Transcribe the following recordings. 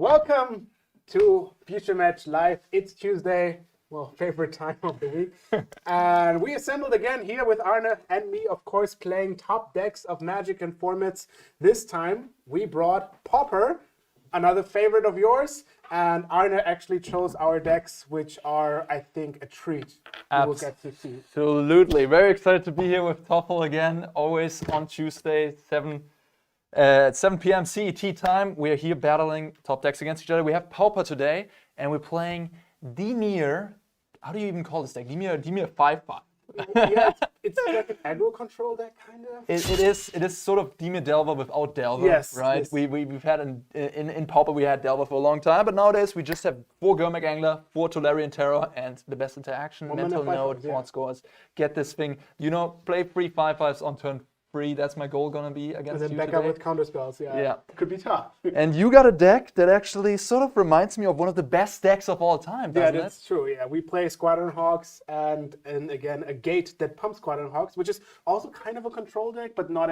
Welcome to Future Match Live. It's Tuesday, well, favorite time of the week. And we assembled again here with Arne and me, of course, playing top decks of Magic and formats. This time we brought Pauper, another favorite of yours, and Arne actually chose our decks, which are, I think, a treat. You will get to see. Absolutely. Very excited to be here with Thoralf again, always on Tuesday, 7 p.m. CET time. We are here battling top decks against each other. We have Pauper today, and we're playing Dimir. How do you even call this deck? Dimir 5/5. Yeah, it's like an aggro control deck, kind of. It is sort of Dimir Delver without Delver, yes, right? Yes. We've had in Pauper we had Delver for a long time, but nowadays we just have 4 Gurmag Angler, 4 Tolarian Terror, and the best interaction, mental node, font scores. Get this thing, play 3 5/5s on turn 3. That's my goal gonna be against you today. And then back up with counter spells, yeah. Could be tough. And you got a deck that actually sort of reminds me of one of the best decks of all time, doesn't it? Yeah, that's true. Yeah, we play Squadron Hawks and again a gate that pumps Squadron Hawks, which is also kind of a control deck, but not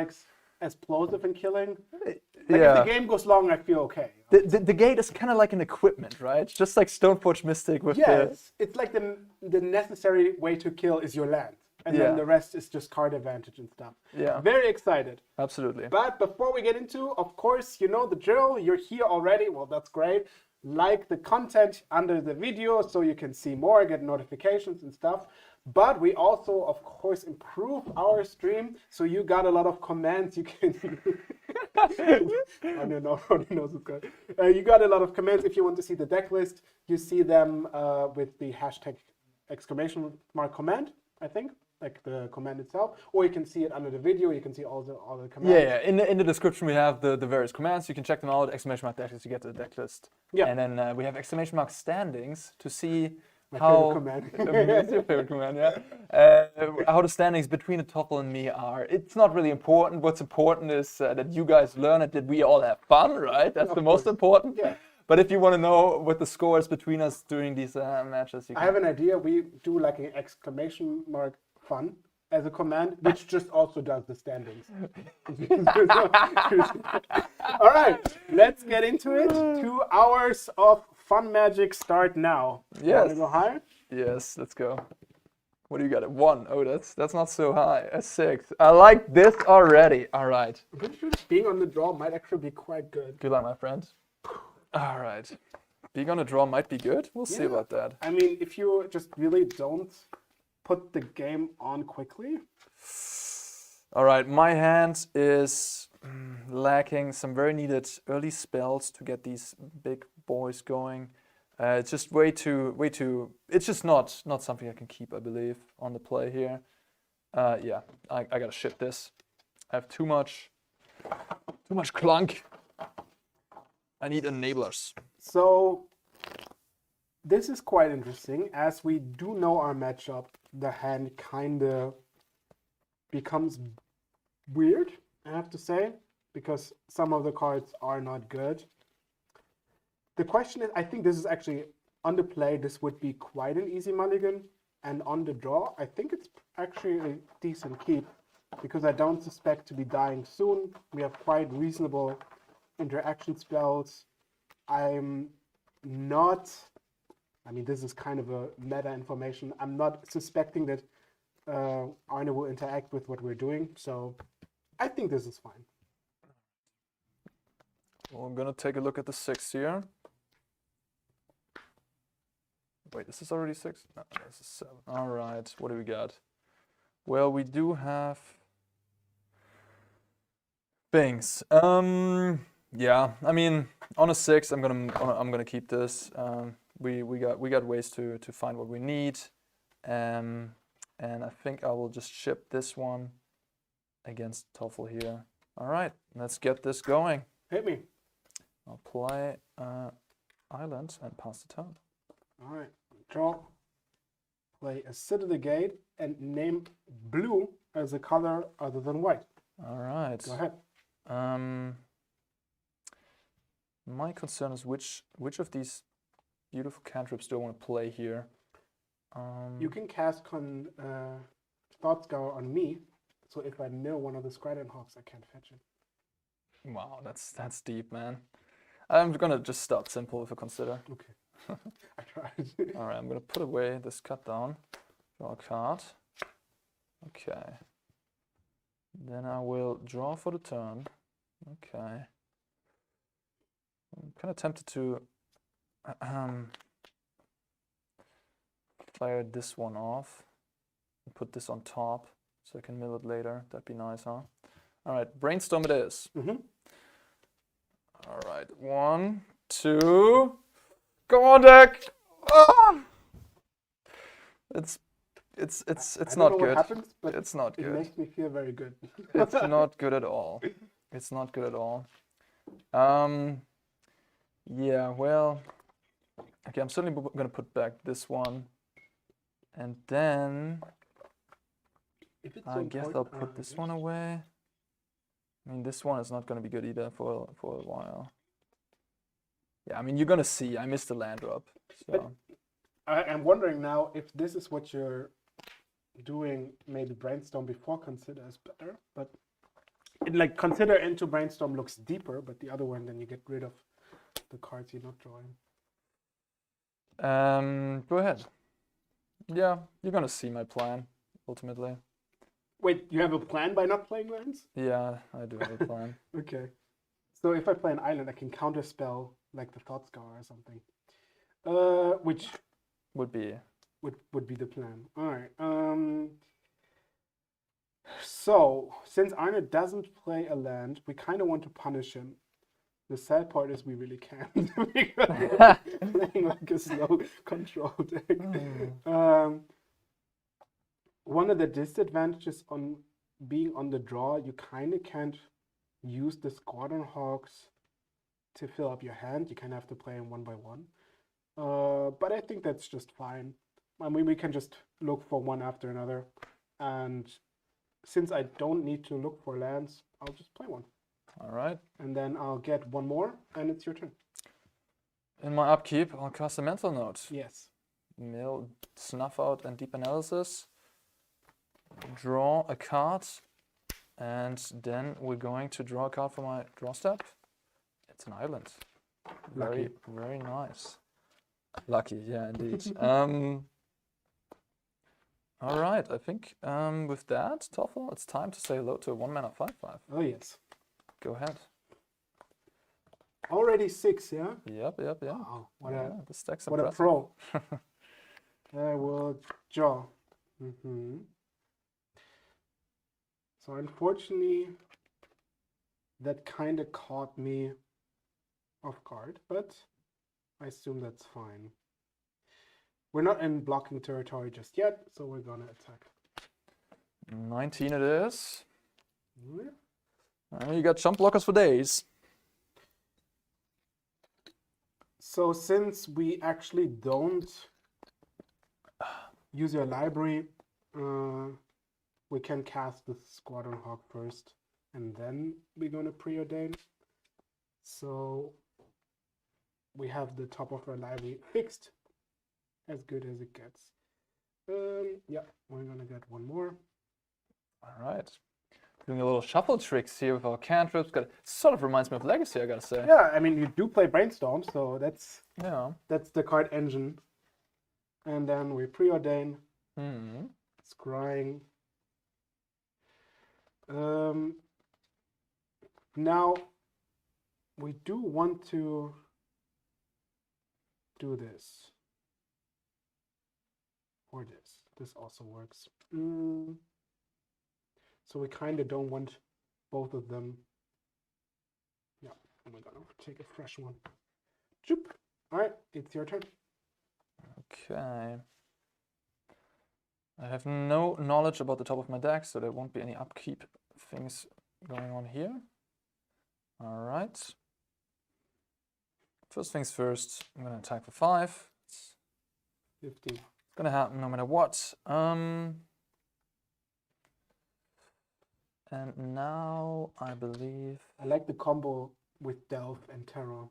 explosive in killing. Like if the game goes long, I feel okay. The gate is kind of like an equipment, right? It's just like Stoneforge Mystic with it's like the necessary way to kill is your land. And then the rest is just card advantage and stuff. Yeah. Very excited. Absolutely. But before we get into, of course, you know the drill. You're here already. Well, that's great. Like the content under the video so you can see more, get notifications and stuff. But we also, of course, improve our stream. So you got a lot of commands you can I don't know, already knows it's good. You got a lot of commands if you want to see the deck list. You see them with the hashtag !command, I think. Like the command itself, or you can see it under the video. You can see all the commands. Yeah. In the description we have the various commands. You can check them out. !deck list to get to the deck list. Yeah. And then we have !! standings to see My how favorite command. That's your favorite command, yeah. How the standings between the Thoralf and me are. It's not really important. What's important is that you guys learn it, that we all have fun, right? That's the most important. Yeah. But if you want to know what the score is between us during these matches, you can... I have an idea. We do like an ! fun as a command, which just also does the standings. All right, let's get into it. 2 hours of fun magic start now. Yes. Want to go higher? Yes, let's go. What do you got? 1. Oh, that's not so high. A 6. I like this already. All right. I'm pretty sure being on the draw might actually be quite good. Good luck, my friend. All right. Being on a draw might be good. We'll see about that. I mean, if you just really don't put the game on quickly. All right, my hand is lacking some very needed early spells to get these big boys going. It's just way too. It's just not something I can keep, I believe, on the play here. Yeah, I gotta ship this. I have too much clunk. I need enablers. So this is quite interesting. As we do know our matchup, the hand kind of becomes weird, I have to say, because some of the cards are not good. The question is, I think this is actually, on the play, this would be quite an easy mulligan. And on the draw, I think it's actually a decent keep, because I don't suspect to be dying soon. We have quite reasonable interaction spells. I'm not... I mean, this is kind of a meta information. I'm not suspecting that Arne will interact with what we're doing, so I think this is fine. Well, I'm gonna take a look at the 6 here. Wait, this is already 6? No, this is 7. All right, what do we got? Well, we do have things. Yeah, I mean, on a 6, I'm gonna keep this. We got ways to find what we need, and I think I will just ship this one against Thoralf here. All right, let's get this going. Hit me. I'll play Island and pass the turn. All right, draw. Play a Sit of the Gate and name blue as a color other than white. All right. Go ahead. My concern is which of these beautiful cantrips do I want to play here? You can cast Thought Scour on me, so if I mill one of the Squadron Hawks, I can't fetch it. Wow, that's deep, man. I'm gonna just start simple with a consider. Okay. I tried. All right, I'm gonna put away this cut down. Draw a card. Okay. Then I will draw for the turn. Okay. I'm kind of tempted to fire this one off and put this on top so I can mill it later. That'd be nice, huh? All right, brainstorm it is. All right, 1, 2, go on deck. Ah! It's not know good. What happens, but it's not good. It makes me feel very good. It's not good at all. It's not good at all. Yeah, well, okay, I'm certainly going to put back this one. And then I guess I'll put this one away. I mean, this one is not going to be good either for a while. Yeah, I mean, you're going to see. I missed the land drop. So. I'm wondering now if this is what you're doing, maybe brainstorm before consider is better. But like consider into brainstorm looks deeper, but the other one, then you get rid of the cards you're not drawing. Go ahead. Yeah, you're going to see my plan, ultimately. Wait, you have a plan by not playing lands? Yeah, I do have a plan. Okay. So if I play an island, I can counterspell like the Thought Scour or something. Which would be the plan. All right. So since Arne doesn't play a land, we kind of want to punish him. The sad part is we really can't because we're playing like a slow control deck. One of the disadvantages on being on the draw, you kind of can't use the Squadron Hawks to fill up your hand. You kind of have to play them one by one. But I think that's just fine. I mean, we can just look for one after another. And since I don't need to look for lands, I'll just play one. All right. And then I'll get one more, and it's your turn. In my upkeep, I'll cast a mental note. Yes. Mill, snuff out, and deep analysis. Draw a card, and then we're going to draw a card for my draw step. It's an island. Very, very nice. Lucky, yeah, indeed. All right, I think with that, Toffel, it's time to say hello to a 1-mana 5/5. Oh, yes. Go ahead. Already 6, yeah? Yep. Wow, this deck's what impressive. a pro. I will draw. So unfortunately, that kind of caught me off guard, but I assume that's fine. We're not in blocking territory just yet, so we're gonna attack. 19 it is. Yeah. You got jump blockers for days. So since we actually don't use your library, we can cast the Squadron Hawk first, and then we're gonna preordain. So we have the top of our library fixed, as good as it gets. Yeah, we're gonna get one more. All right. Doing a little shuffle tricks here with our cantrips. Sort of reminds me of Legacy, I gotta say. Yeah, I mean, you do play Brainstorm, so that's the card engine. And then we preordain. Scrying. Now, we do want to do this. Or this. This also works. So we kind of don't want both of them. Yeah, and we're gonna take a fresh one. Choop. All right, it's your turn. Okay. I have no knowledge about the top of my deck, so there won't be any upkeep things going on here. All right. First things first, I'm gonna attack for 5. 50. It's gonna happen no matter what. And now I believe I like the combo with Delve and Terror.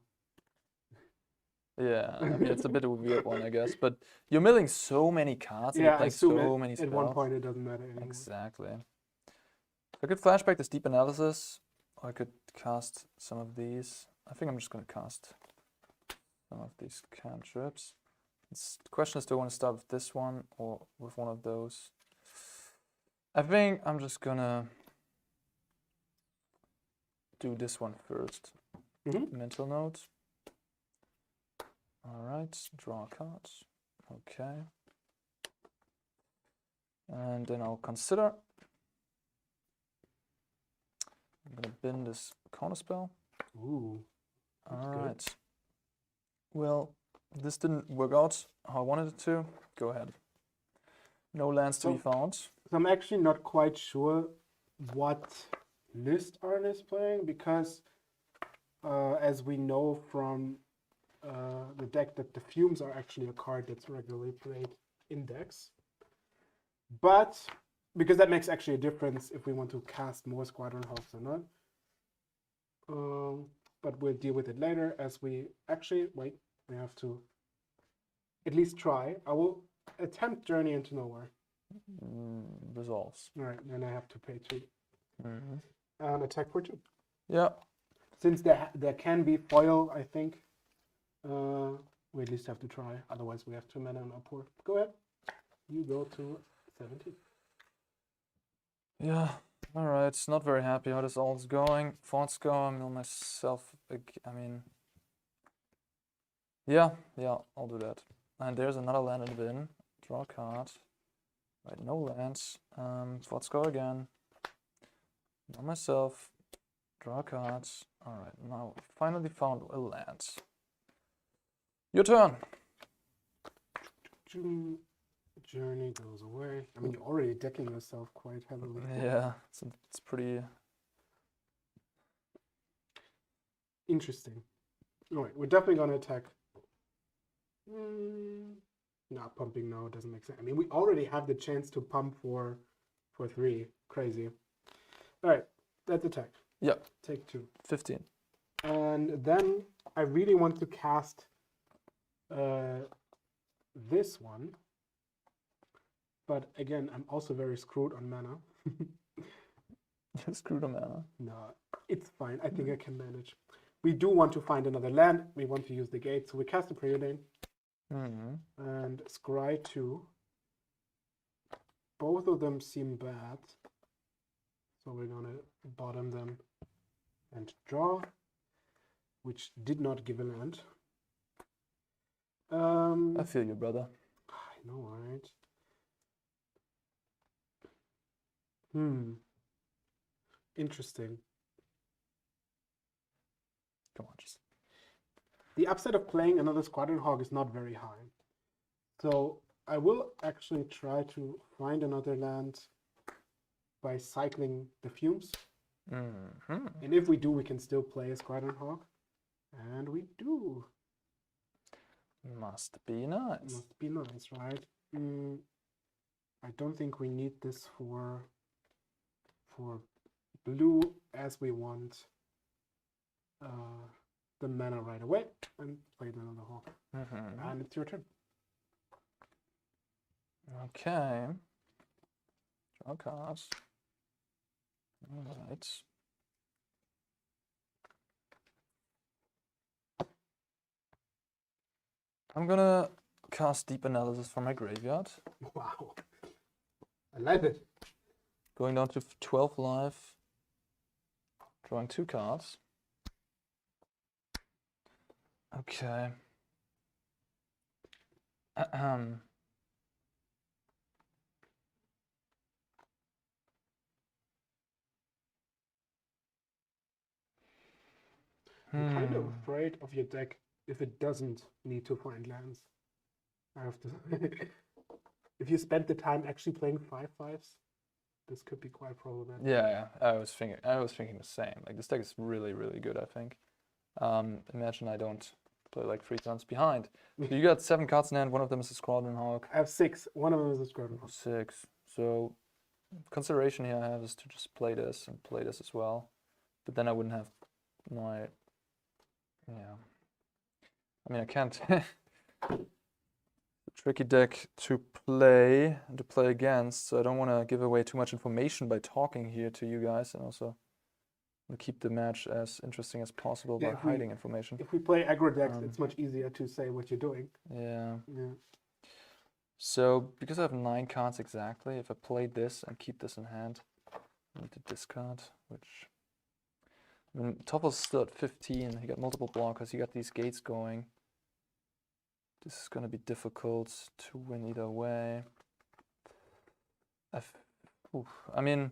Yeah, I mean, it's a bit of a weird one, I guess. But you're milling so many cards and you're playing so many spells. At one point, it doesn't matter anymore. Exactly. I could flashback this deep analysis, or I could cast some of these. I think I'm just gonna cast some of these cantrips. The question is, do I want to start with this one or with one of those? I think I'm just gonna do this one first. Mental note. All right, draw a card. Okay. And then I'll consider. I'm gonna bin this counterspell. Ooh. All right. Well, this didn't work out how I wanted it to. Go ahead. No lands to be found. So I'm actually not quite sure what list Arne is playing because, as we know from the deck, that the Fumes are actually a card that's regularly played in decks. But because that makes actually a difference if we want to cast more Squadron Hogs or not. But we'll deal with it later as we actually, wait, we have to at least try. I will attempt Journey into Nowhere. Resolves. All right, then I have to pay 2. And attack for 2. Yeah. Since there can be foil, I think we at least have to try. Otherwise, we have 2 mana and upward. Go ahead. You go to 17. Yeah. All right. Not very happy how this all is going. Fonts go. I mill myself. I mean. Yeah. I'll do that. And there's another land in the bin. Draw a card. Right. No lands. Fonts go again. Mill myself. Draw cards. All right. Now we finally found a land. Your turn. Journey goes away. I mean, you're already decking yourself quite heavily. Yeah, it's pretty interesting. All right, we're definitely gonna attack. Not pumping now doesn't make sense. I mean, we already have the chance to pump for 3. Crazy. All right, let's attack. Yeah. Take 2. 15. And then I really want to cast this one. But again, I'm also very screwed on mana. You're screwed on mana? No, it's fine. I think I can manage. We do want to find another land. We want to use the gate. So we cast a Preordain. And scry 2. Both of them seem bad. So we're going to bottom them and draw, which did not give a land. I feel you, brother. I know, right? Interesting. Come on, just. The upside of playing another Squadron Hog is not very high. So I will actually try to find another land by cycling the Fumes. And if we do, we can still play a Squadron Hog. And we do. Must be nice. Must be nice, right? I don't think we need this for blue, as we want the mana right away and play another hawk. And it's your turn. Okay. Draw cards. All right. I'm gonna cast Deep Analysis from my graveyard. Wow. I like it. Going down to 12 life. Drawing 2 cards. Okay. I'm kind of afraid of your deck if it doesn't need to find lands. I have to. If you spend the time actually playing 5/5s, this could be quite problematic. Yeah. I was thinking the same. Like, this deck is really, really good, I think. Imagine I don't play like 3 turns behind. So you got 7 cards in hand. One of them is a Squadron Hawk. I have 6. One of them is a Squadron Hawk. 6. So consideration here I have is to just play this and play this as well. But then I wouldn't have my. Yeah. I mean, I can't. Tricky deck to play against, so I don't want to give away too much information by talking here to you guys, and also We'll keep the match as interesting as possible Yeah, by hiding information. If we play aggro decks, it's much easier to say what you're doing. Yeah. Yeah. So, because I have 9 cards exactly, if I play this and keep this in hand, I need to discard, which... I mean, Topple's still at 15, he got multiple blockers, he got these gates going. This is gonna be difficult to win either way. I mean...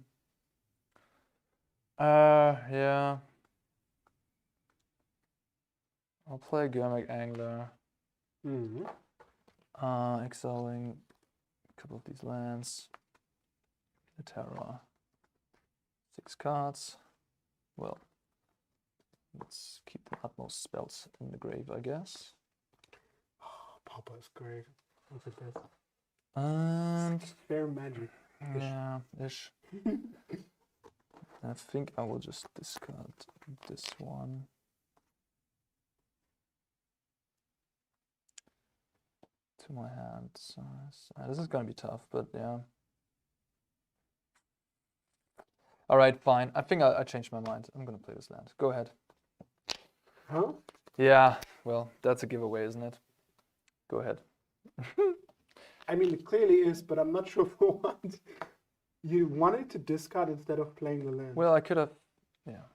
yeah. I'll play Gurmag Angler. Mm-hmm. Exiling a couple of these lands. The Terra. 6 cards. Well, let's keep the utmost spells in the grave, I guess. Oh, Pauper is great. Look at this. And Fair magic. yeah, ish. I think I will just discard this one. To my hand. So this is gonna be tough, but yeah. All right, fine. I think I changed my mind. I'm gonna play this land. Go ahead. Huh? Yeah. Well, that's a giveaway, isn't it? Go ahead. I mean, it clearly is, but I'm not sure for what. You wanted to discard instead of playing the land. Well, I could have. Yeah.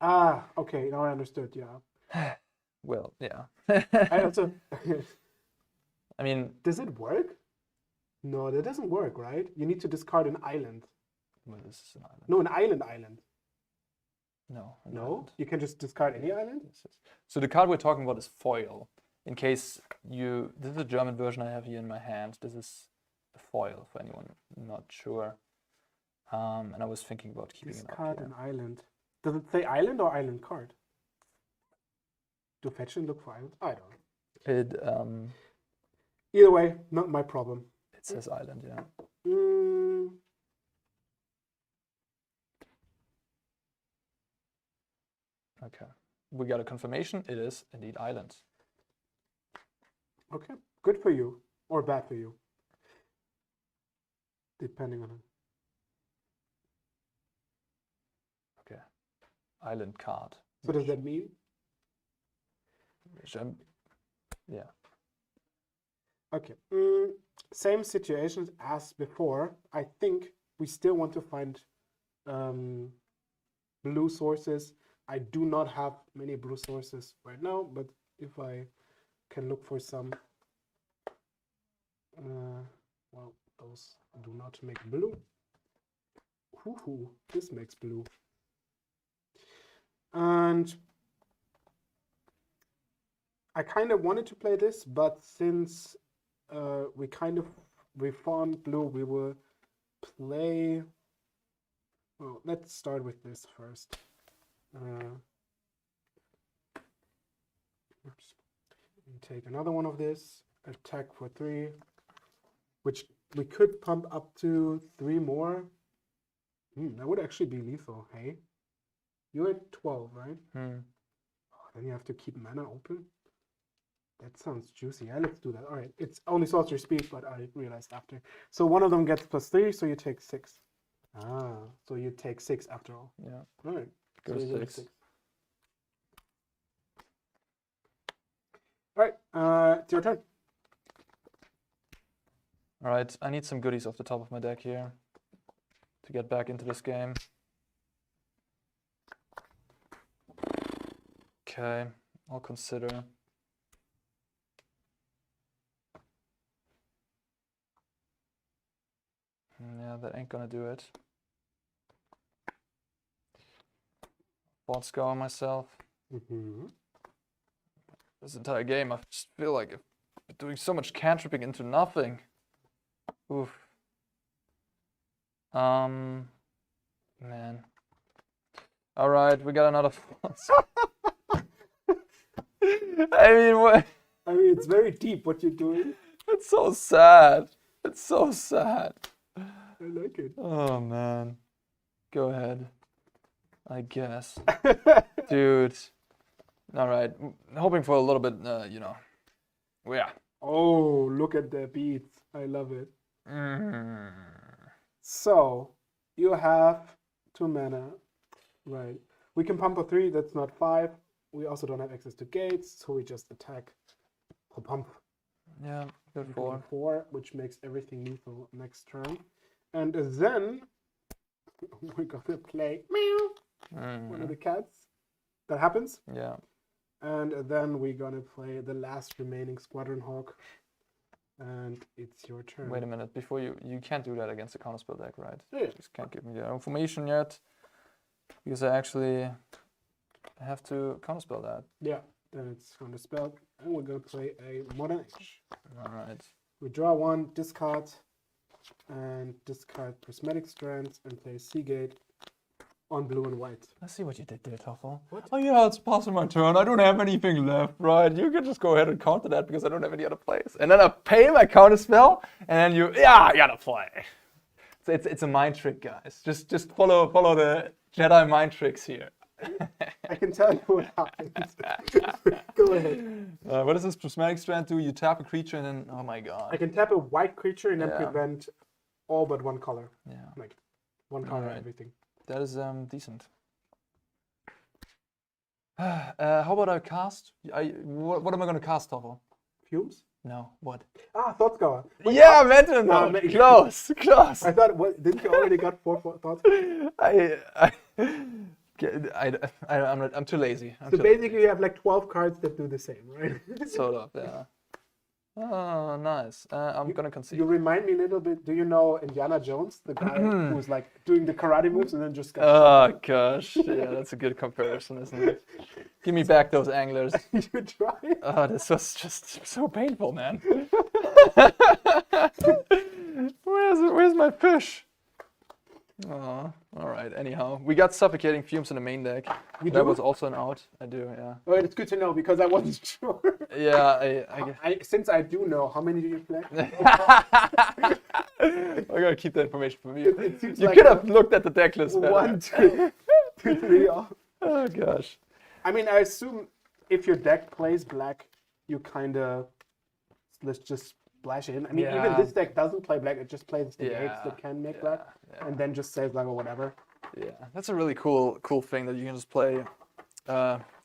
Ah, okay. Now I understood. Yeah. Well, yeah. I also. I mean, does it work? No, that doesn't work, right? You need to discard an island. well, this is an island. No, an island. No. No, Island. you can just discard any island. So the card we're talking about is foil. In case you, this is a German version I have here in my hand. This is a foil for anyone not sure. And I was thinking about keeping it up Discard here. an island. Does it say island or island card? Do fetch and look for island? I don't know. It Either way, not my problem. it says island, yeah. Okay. We got a confirmation. It is indeed island. Okay, good for you or bad for you, depending on it. Okay. Island card. So does that mean? Which yeah. Okay. Same situations as before. I think we still want to find blue sources. I do not have many blue sources right now, but if I can look for some, well, those do not make blue. Hoo-hoo, this makes blue. And I kind of wanted to play this, but since we found blue, we will play. Well, let's start with this first. Oops. Take another one of this. Attack for 3, which we could pump up to 3 more. That would actually be lethal. Hey, you're at 12, right? Oh, then you have to keep mana open. That sounds juicy. Yeah, let's do that. All right, it's only sorcery speed, but I realized after. So one of them gets +3, so you take 6. Ah, so you take 6 after all. Yeah. All right. Go So you get 6. All right, it's your turn. All right, I need some goodies off the top of my deck here to get back into this game. Okay, I'll consider. Yeah, that ain't gonna do it. Bot scour myself. This entire game, I just feel like I'm doing so much cantripping into nothing. Oof. Man. All right, we got another bot. I mean, what? I mean, it's very deep what you're doing. It's so sad. It's so sad. I like it. Oh man. Go ahead. I guess. Dude. All right. Hoping for a little bit, you know. Yeah. Oh, look at the beats. I love it. So, you have 2 mana. Right. We can pump for 3, that's not 5. We also don't have access to gates, so we just attack for pump. Yeah, good We go 4. 4, which makes everything lethal next turn. And then we're gonna play one of the cats. That happens. Yeah. And then we're gonna play the last remaining Squadron Hawk. And it's your turn. Wait a minute, before you can't do that against the counterspell deck, right? Yeah. Just can't give me the information yet, because I actually have to counterspell that. Yeah, then it's on the spell, and we're gonna play a Modern Age. All right. We draw 1, discard, and discard Prismatic Strands, and play Seagate on blue and white. Let's see what you did there, Toffel. What? Oh yeah, it's passing my turn. I don't have anything left, right? You can just go ahead and counter that because I don't have any other plays. And then I pay my counterspell, and then I gotta play. So it's a mind trick, guys. Just follow the Jedi mind tricks here. I can tell you what happens. Go ahead. What does this Prismatic Strand do? You tap a creature and then, oh my god. I can tap a white creature and then Yeah. prevent all but one color. Yeah, Like one color, Alright. everything. that is decent. How about I cast? What am I gonna cast, Toffel? Fumes? No, what? Thought-Scour. Yeah, Mental Note. maybe. Close. I thought, what, didn't you already got 4 thoughts? I'm too lazy. So basically you have like 12 cards that do the same, right? Sort of, yeah. Oh, nice. I'm gonna concede. You remind me a little bit, do you know Indiana Jones? The guy who's like doing the karate moves and then just got Oh gosh, yeah, that's a good comparison, isn't it? Give me back those anglers. you try it? Oh, this was just so painful, man. Where's my fish? Oh, all right. Anyhow, we got Suffocating Fumes in the main deck. You That do? was also an out. I do, yeah. Oh, it's good to know because I wasn't sure. Yeah, I Since I do know, how many do you play? I gotta keep that information from you. It seems You like could have looked at the deck list better. 1, 2, 3 off. Oh gosh. I mean, I assume if your deck plays black, you kind of let's just splash in. I mean, even Yeah. this deck doesn't play black; it just plays the gates Yeah, that can make yeah, black, yeah. and then just says like or whatever. Yeah, that's a really cool thing that you can just play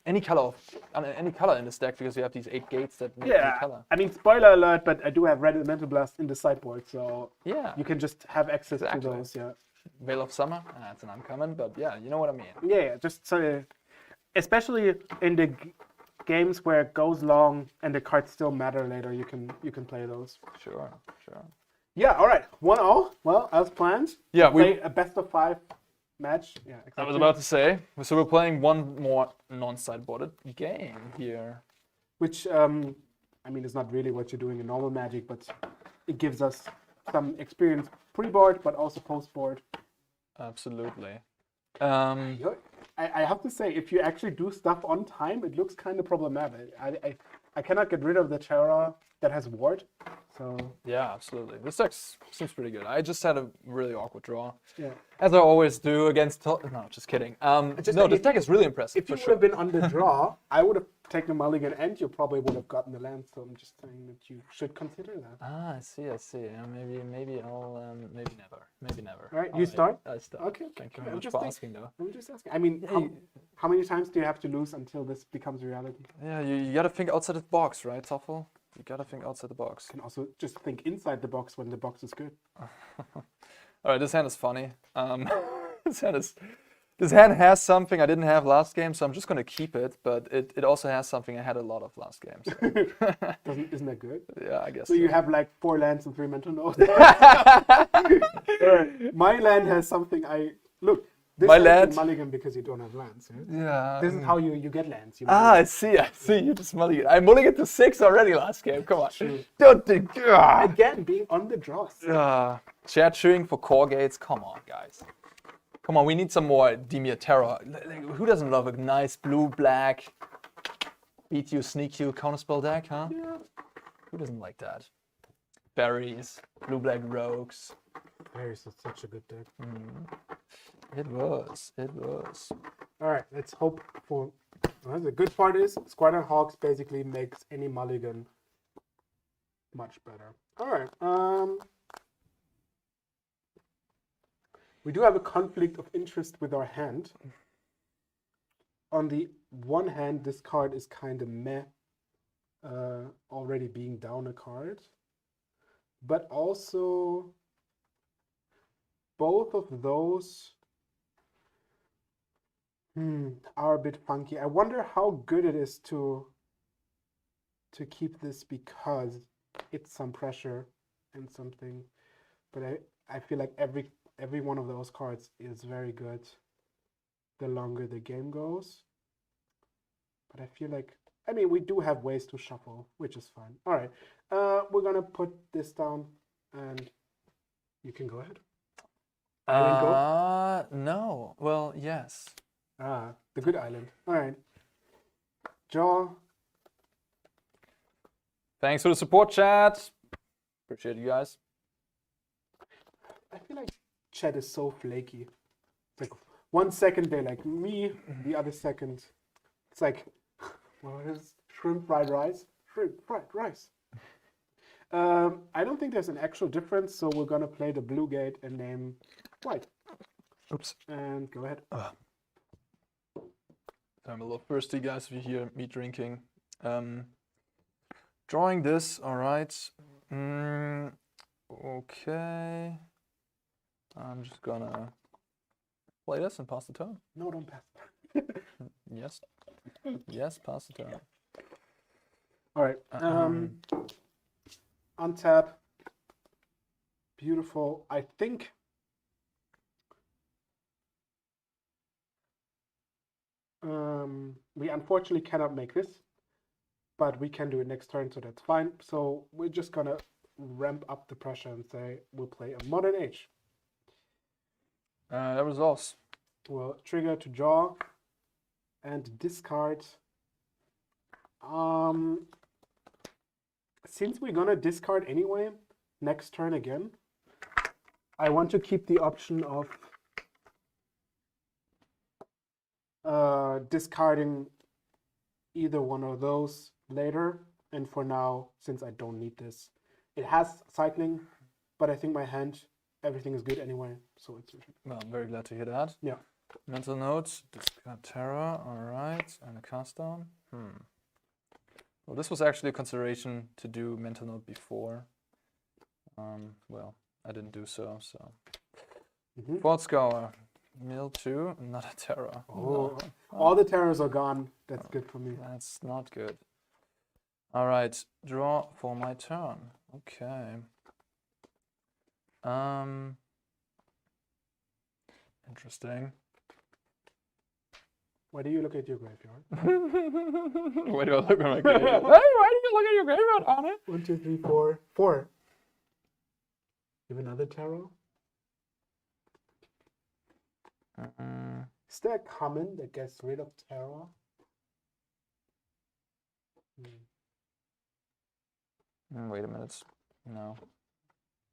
any color in this deck because you have these 8 gates that make any color. I mean, spoiler alert, but I do have Red Elemental Blast in the sideboard, so Yeah. you can just have access Exactly. to those. Yeah. Veil of Summer, that's an uncommon, but yeah, you know what I mean. Yeah, just so, especially in the games where it goes long and the cards still matter later, you can play those. Sure. Yeah, all right, 1-0. Well, as planned. Yeah, Play a best of 5 match. Yeah, exactly. I was about to say. So we're playing one more non-sideboarded game here. Which I mean, it's not really what you're doing in normal Magic, but it gives us some experience pre-board, but also post-board. Absolutely. I have to say, if you actually do stuff on time, it looks kind of problematic. I cannot get rid of the Terra that has Ward, so Yeah, absolutely. This deck seems pretty good. I just had a really awkward draw, yeah. as I always do against. No, just kidding. No, this deck is really impressive. If you for would sure. have been on the draw, I would have taken a mulligan, and you probably would have gotten the land. So I'm just saying that you should consider that. Ah, I see. Yeah, maybe I'll maybe never. All right, I'll you start? I start. Okay. Thank you I'm very much just for think- asking, though. I'm just asking. I mean, Yeah, how many times do you have to lose until this becomes reality? Yeah, you gotta think outside the box, right, Toffel? You gotta think outside the box. You can also just think inside the box when the box is good. All right, this hand is funny. This hand has something I didn't have last game, so I'm just gonna keep it. But it also has something I had a lot of last game. So. Isn't that good? Yeah, I guess. So you have like 4 lands and 3 mental notes. My land has something look. This My is land- mulligan because you don't have lands. Yeah? Yeah. This is how you get lands. You I see. You just mulligan. I mulligan to 6 already last game. Come on. True. Don't. Again, being on the draws. Chat chewing for core gates. Come on, guys. Come on, we need some more Dimir terror. Who doesn't love a nice blue-black beat you, sneak you counterspell deck, huh? Yeah. Who doesn't like that? Berries, blue-black rogues. Paris is such a good deck. It was. All right, let's hope for. Well, the good part is Squadron Hawks basically makes any mulligan much better. All right. We do have a conflict of interest with our hand. on the one hand, this card is kind of meh, already being down a card. But also, both of those are a bit funky. I wonder how good it is to keep this because it's some pressure and something. But I feel like every one of those cards is very good the longer the game goes. But I feel like, I mean, we do have ways to shuffle, which is fine. All right, we're gonna put this down, and you can go ahead. Island go? No. Well, yes. The good island. All right. Jaw. Thanks for the support, chat. Appreciate you guys. I feel like chat is so flaky. It's like 1 second they're like me, the other second it's like, what is shrimp fried rice? Shrimp fried rice. I don't think there's an actual difference, so we're gonna play the blue gate and name white. Oops. And go ahead. I'm a little thirsty, guys, if you hear me drinking. Drawing this, all right. Okay. I'm just gonna play this and pass the turn. No, don't pass. Yes. Yes, pass the turn. All right. Untap. Beautiful. I think we unfortunately cannot make this, but we can do it next turn, so that's fine. So we're just gonna ramp up the pressure and say we'll play a Modern Age. That resolves. We'll trigger to draw and discard. Since we're gonna discard anyway, next turn again, I want to keep the option of discarding either one of those later. And for now, since I don't need this, it has cycling, but I think my hand, everything is good anyway, so it's okay. Well, I'm very glad to hear that. Yeah. Mental notes, discard Terra, all right, and a cast down. Well, this was actually a consideration to do mental note before. Well, I didn't do so. Fourth scour, mill 2, not a Terra. Oh, no. All the terrors are gone. That's good for me. That's not good. All right, draw for my turn. Okay. Interesting. Why do you look at your graveyard? Why do I look at my graveyard? Hey, why do you look at your graveyard, Arne? 1, 2, 3, 4. 4. You have another tarot? Is there a common that gets rid of terror? Wait a minute. No.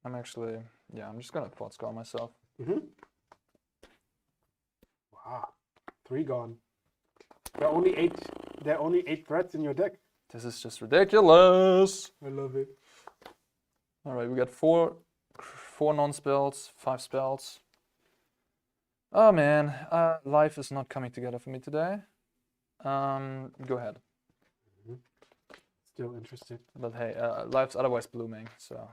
I'm actually, yeah, I'm just gonna thought scour myself. Wow. 3 gone. There are only 8 threats in your deck. This is just ridiculous. I love it. All right, we got 4 non-spells, 5 spells. Oh man, life is not coming together for me today. Go ahead. Still interested. But hey, life's otherwise blooming, so.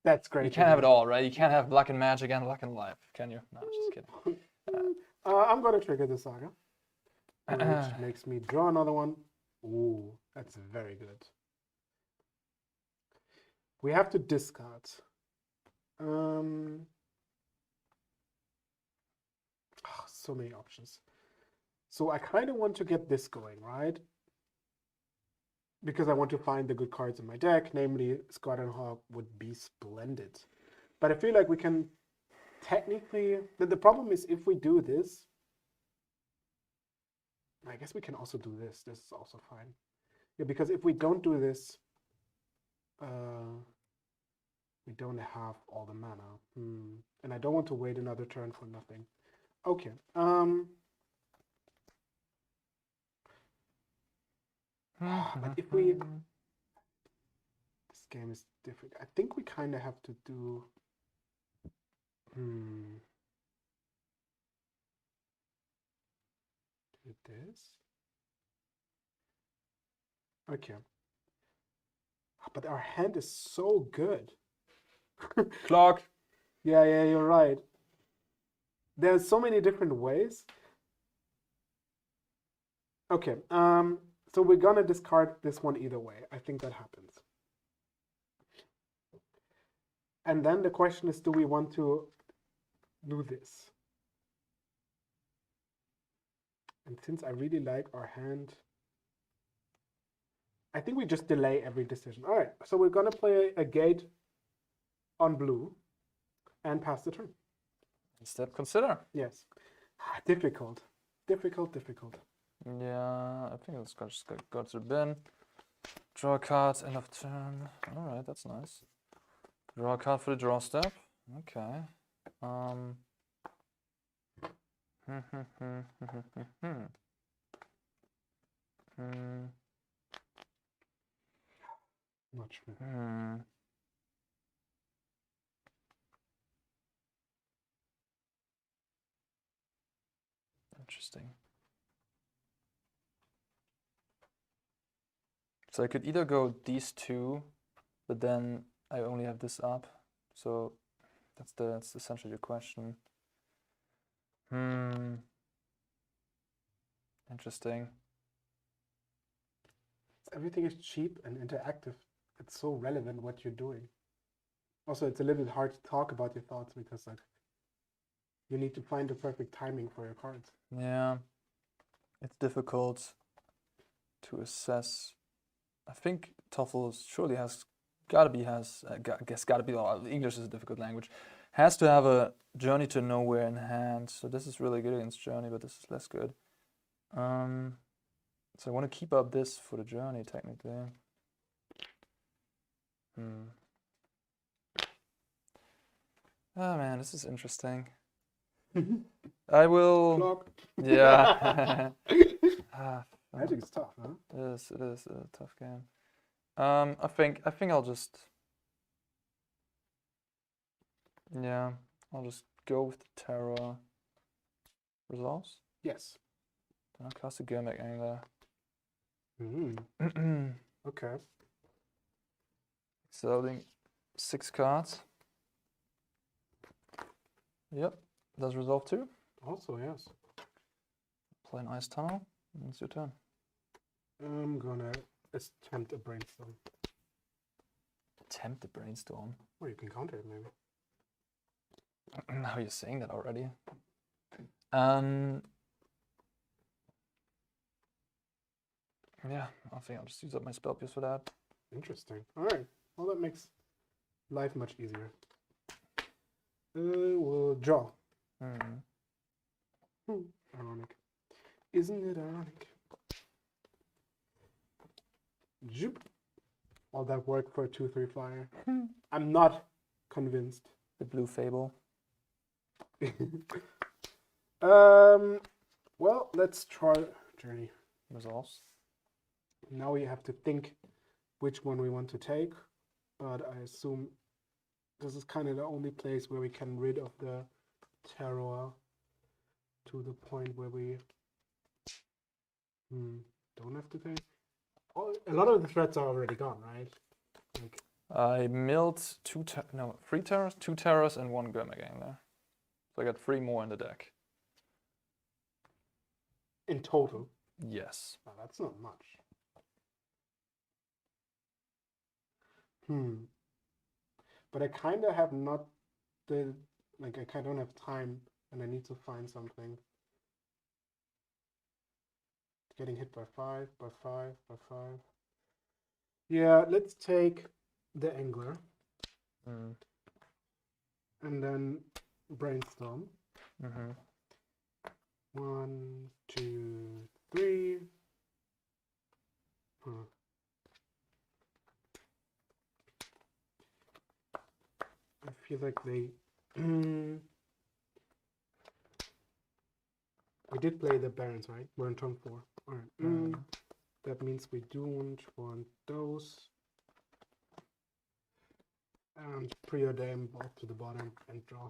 That's great. You can't have it all, right? You can't have luck and magic and luck and life, can you? No, just kidding. I'm going to trigger the saga, which makes me draw another one. Ooh, that's very good. We have to discard. So many options. So I kind of want to get this going, right? Because I want to find the good cards in my deck, namely Scott and Hawk would be splendid. But I feel like we can technically, the problem is if we do this, I guess we can also do this. This is also fine. Yeah, because if we don't do this, we don't have all the mana. And I don't want to wait another turn for nothing. Okay. But if we... This game is different. I think we kind of have to do... Do this. Okay. But our hand is so good. Clock. Yeah, you're right. There's so many different ways. Okay, so we're gonna discard this one either way. I think that happens. And then the question is, do we want to do this? And since I really like our hand, I think we just delay every decision. All right, so we're gonna play a gate on blue and pass the turn. Step consider. Yes. Difficult. Difficult. Yeah, I think it's just go to the bin. Draw a card, end of turn. Alright, that's nice. Draw a card for the draw step. Okay. Not sure. Interesting. So I could either go these two, but then I only have this up. So that's essentially the question. Interesting. Everything is cheap and interactive. It's so relevant what you're doing. Also, it's a little bit hard to talk about your thoughts because like you need to find the perfect timing for your cards. Yeah, it's difficult to assess. I think TOEFL surely has gotta be well, English is a difficult language. Has to have a Journey to Nowhere in hand. So this is really good against Journey, but this is less good. So I want to keep up this for the Journey technically. Oh man, this is interesting. I will. Clock. Yeah. Magic is tough, huh? It is a tough game. I think I'll just. Yeah, I'll just go with the Terror. Resolves? Yes. Then I'll cast a Gimmick Angler. Okay. Selling 6 cards. Yep, does resolve too. Also, yes. Play an Ice Tunnel. And it's your turn. I'm gonna attempt a brainstorm. Attempt the Brainstorm. Well, you can counter it maybe. Now you're saying that already. Yeah, I think I'll just use up my spell piece for that. Interesting. All right. Well, that makes life much easier. We'll draw. Ironic. Isn't it ironic? Zoop. All that work for a 2/3 flyer. I'm not convinced. The Blue Fable. Well, let's try Journey. Resolves. Now we have to think which one we want to take, but I assume this is kind of the only place where we can rid of the terror to the point where we don't have to take. Oh, a lot of the threats are already gone, right? Like, I milled 3 terrors, 2 terrors, and 1 Gimmick Angler. So I got 3 more in the deck. in total. Yes. Oh, that's not much. But I kind of have not the, like, I kind of don't have time and I need to find something. Getting hit by 5, by 5, by 5. Yeah, let's take the Angler. And then Brainstorm. 1, 2, 3. I feel like they... We did play the Barons, right? We're on turn 4. Alright. That means we don't want those. And preordain both to the bottom and draw.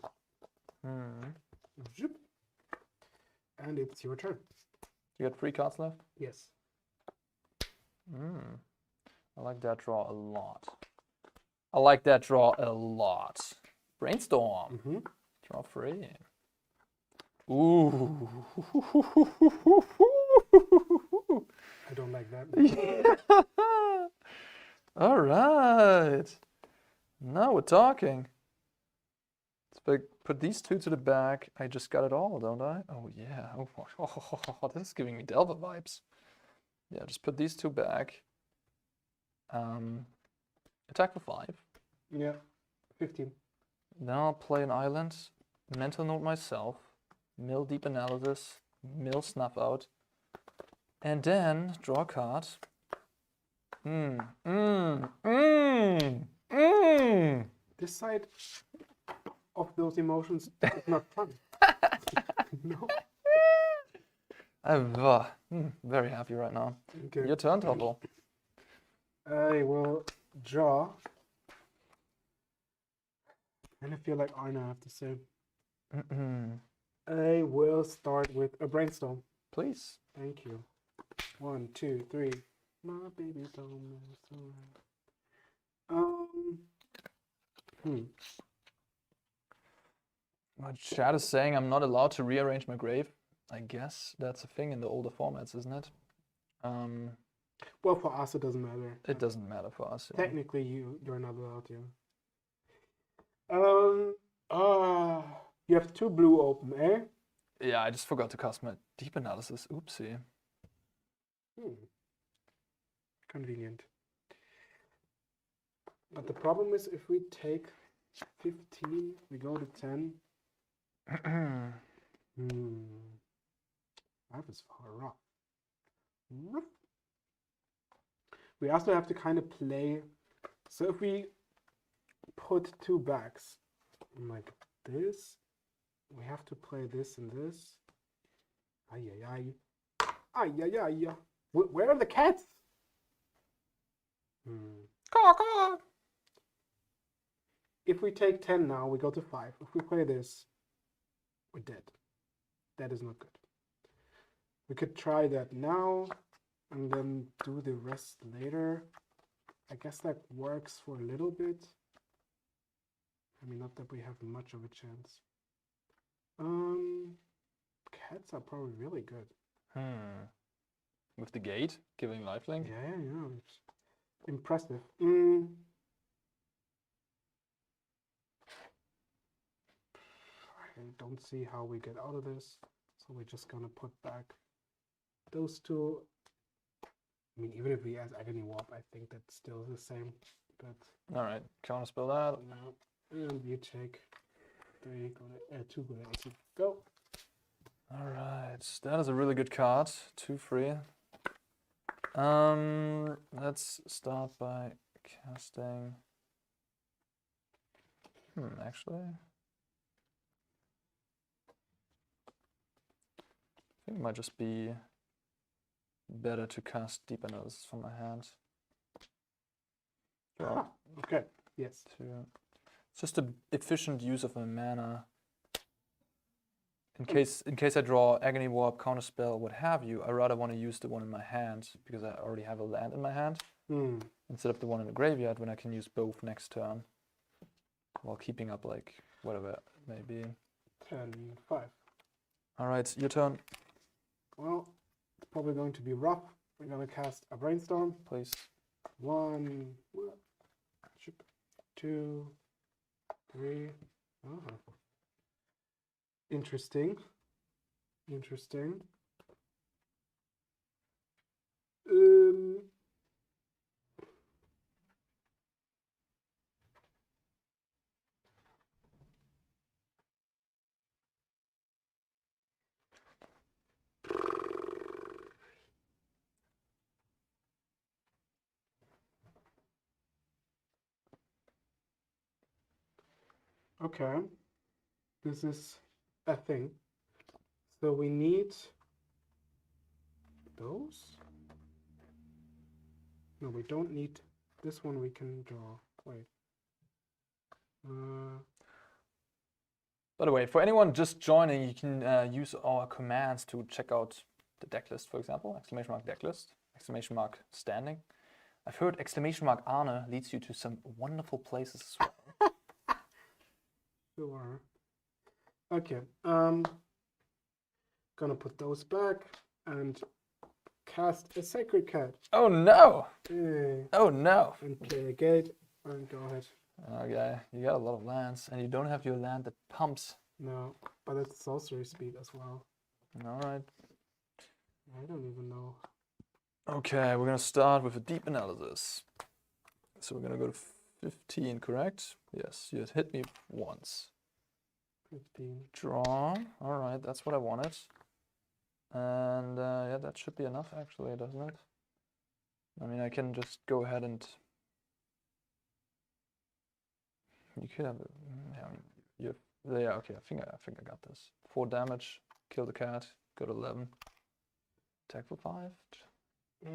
Zoop. And it's your turn. You got 3 cards left? Yes. I like that draw a lot. I like that draw a lot. Brainstorm. Mm-hmm. Draw 3. Ooh. I don't like that. Yeah. All right. Now we're talking. Let's put these 2 to the back. I just got it all, don't I? Oh, yeah. Oh, this is giving me Delver vibes. Yeah, just put these 2 back. Attack for 5. Yeah, 15. Then I'll play an island, mental note myself, mill deep analysis, mill snuff out, and then draw a card. This side of those emotions is not fun. No. I'm very happy right now. Okay. Your turn, Topple. I will draw. And I feel like Arne, I have to say. I will start with a brainstorm. Please. Thank you. 1, 2, 3. My baby don't mess around. My chat is saying I'm not allowed to rearrange my grave. I guess that's a thing in the older formats, isn't it? Well, for us it doesn't matter. It doesn't matter for us. Yeah. Technically, you're not allowed to. You have 2 blue open, eh? Yeah, I just forgot to cast my deep analysis. Oopsie. Convenient. But the problem is if we take 15, we go to 10. That is far rough. We also have to kind of play. So if we put 2 backs like this, we have to play this and this. Ay, ay, ay. Ay, ay, ay. Where are the cats? If we take 10 now, we go to 5. If we play this, we're dead. That is not good. We could try that now and then do the rest later. I guess that works for a little bit. I mean, not that we have much of a chance. Cats are probably really good. With the gate, giving lifelink? Yeah. It's impressive. I don't see how we get out of this. So we're just gonna put back those 2. I mean, even if we add agony warp, I think that's still the same. But Alright, counterspell that. no. And you take 3, 2 go to go. Alright, that is a really good card. 2 free. Let's start by casting. Actually. I think it might just be better to cast deep analysis from my hand. Okay. Yes. It's just an efficient use of my mana. In case I draw Agony Warp, Counterspell, what have you, I rather want to use the one in my hand because I already have a land in my hand instead of the one in the graveyard when I can use both next turn while keeping up like whatever it may be. 10, 5. All right, your turn. Well, it's probably going to be rough. We're going to cast a brainstorm. Please. 1, 2, 3. Interesting. Okay, this is a thing. So we need those. No, we don't need this one. We can draw. Wait. By the way, for anyone just joining, you can use our commands to check out the decklist, for example, !decklist, !standing. I've heard !Arne leads you to some wonderful places as well. Sure. Okay. Gonna put those back and cast a Sacred Cat. Oh no! Yay. Oh no! And play a gate. And go ahead. Okay, you got a lot of lands, and you don't have your land that pumps. No, but it's sorcery speed as well. Alright. I don't even know. Okay, we're gonna start with a deep analysis. So we're gonna go to 15, correct? Yes, you had hit me once. 15. Draw. Alright, that's what I wanted. And yeah, that should be enough actually, doesn't it? I mean, I can just go ahead and... You could have... Yeah, I mean, yeah, okay, I think I got this. 4 damage, kill the cat, go to 11. Attack for 5. Do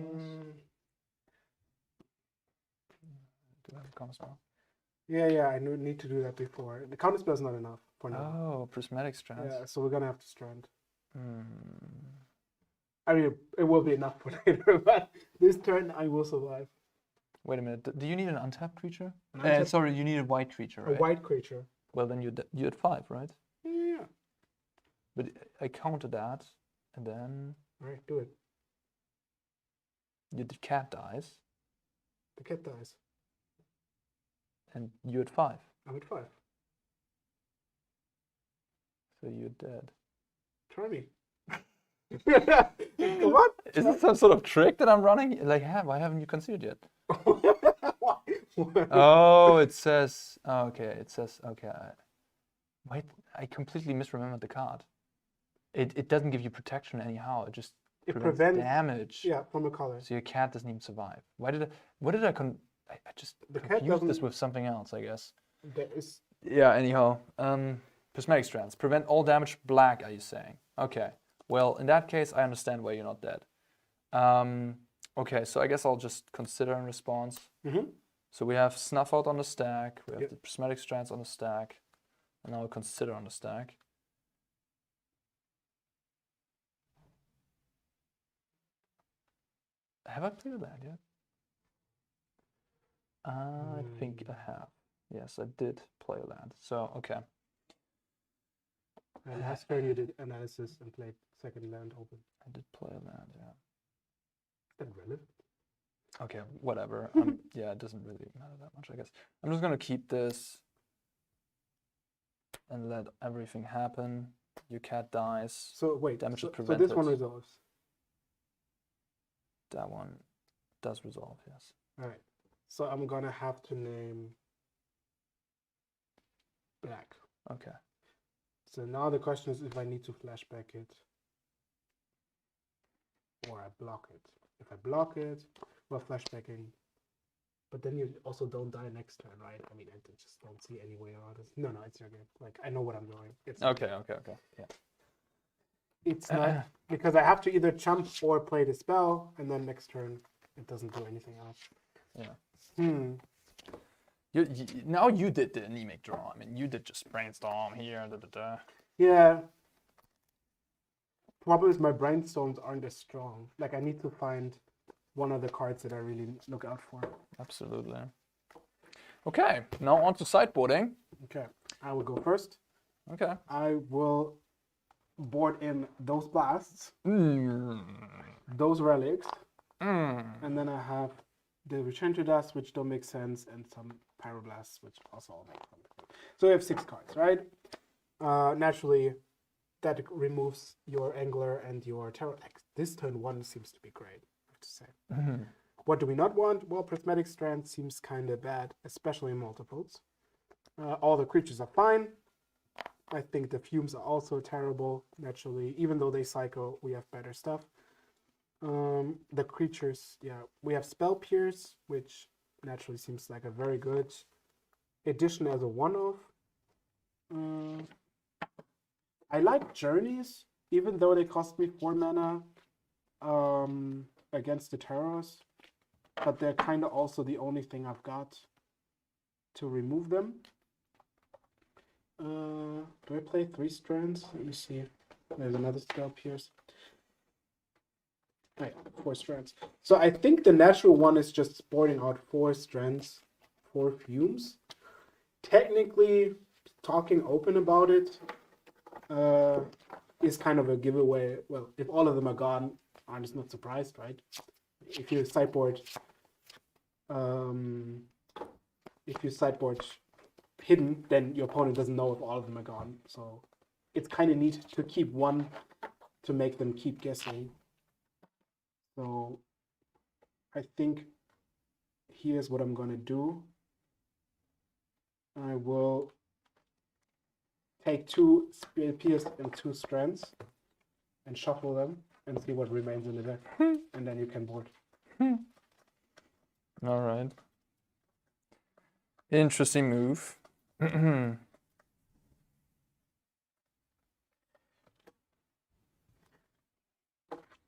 I have a counter spell? Yeah, I need to do that before. The counter spell is not enough for now. Oh, prismatic strands. Yeah, so we're gonna have to strand. Hmm. I mean, it will be enough for later, but this turn I will survive. Wait a minute. Do you need an untapped creature? Untapped- Sorry, you need a white creature, right? A white creature. Well, then you had 5, right? Yeah. But I counted that, and then Alright, do it. the cat dies, The cat dies. and you had 5. I'm at 5. So you're dead. Try me. What? Is this some sort of trick that I'm running? Like, why haven't you considered yet? Oh, it says... Oh, okay, it says... Okay. Wait, I completely misremembered the card. It doesn't give you protection anyhow. It just prevents damage. Yeah, from a color. So your cat doesn't even survive. What did I just The cat confused this doesn't- with something else, I guess. There is. Yeah, anyhow. Prismatic strands. Prevent all damage black, are you saying? Okay. Well, in that case, I understand why you're not dead. Okay, so I guess I'll just consider in response. Mm-hmm. So we have Snuff Out on the stack, we have Yep. the Prismatic Strands on the stack, and now Consider on the stack. Have I played that yet? I think I have. Yes, I did play that. So, okay. And last turn you did analysis and played second land open. I did play that, yeah. Is that relevant? Okay, whatever. Yeah, it doesn't really matter that much, I guess. I'm just gonna keep this and let everything happen. Your cat dies. So wait, Damage so is this prevented. one resolves. That one does resolve, yes. Alright. So I'm gonna have to name black. Okay. So now the question is if I need to flashback it or I block it. If I block it, well, flashbacking. But then you also don't die next turn, right? I mean, I just don't see any way around it. No, it's your game. Like, I know what I'm doing. It's Okay. Yeah. It's not because I have to either jump or play the spell, and then next turn it doesn't do anything else. Yeah. Now you did the anemic draw. I mean, you did just brainstorm here. Yeah. Problem is my brainstorms aren't as strong. Like I need to find one of the cards that I really look out for. Absolutely. Okay, now on to sideboarding. Okay, I will go first. Okay. I will board in those blasts, those relics, and then I have the Return to Dust, which don't make sense, and some Pyroblasts, which also all make sense. So we have 6 cards, right? Naturally, that removes your Angler and your Terror. This turn 1 seems to be great, I have to say. What do we not want? Well, Prismatic Strand seems kind of bad, especially in multiples. All the creatures are fine. I think the fumes are also terrible, naturally. Even though they cycle, we have better stuff. The creatures, yeah, we have Spell Pierce, which naturally seems like a very good addition as a one-off. I like Journeys, even though they cost me 4 mana against the Terrors. But they're kind of also the only thing I've got to remove them. Do I play 3 strands? Let me see. There's another Spell Pierce. Oh, yeah, 4 strands. So I think the natural one is just sporting out 4 strands, 4 fumes. Technically, talking open about it is kind of a giveaway. Well, if all of them are gone, I'm just not surprised, right? If you sideboard, um, if you sideboard hidden, then your opponent doesn't know if all of them are gone. So it's kind of neat to keep one to make them keep guessing. So I think here's what I'm gonna do. I will take 2 Spear Pierced and 2 Strands and shuffle them and see what remains in the deck. And then you can board. All right. Interesting move. All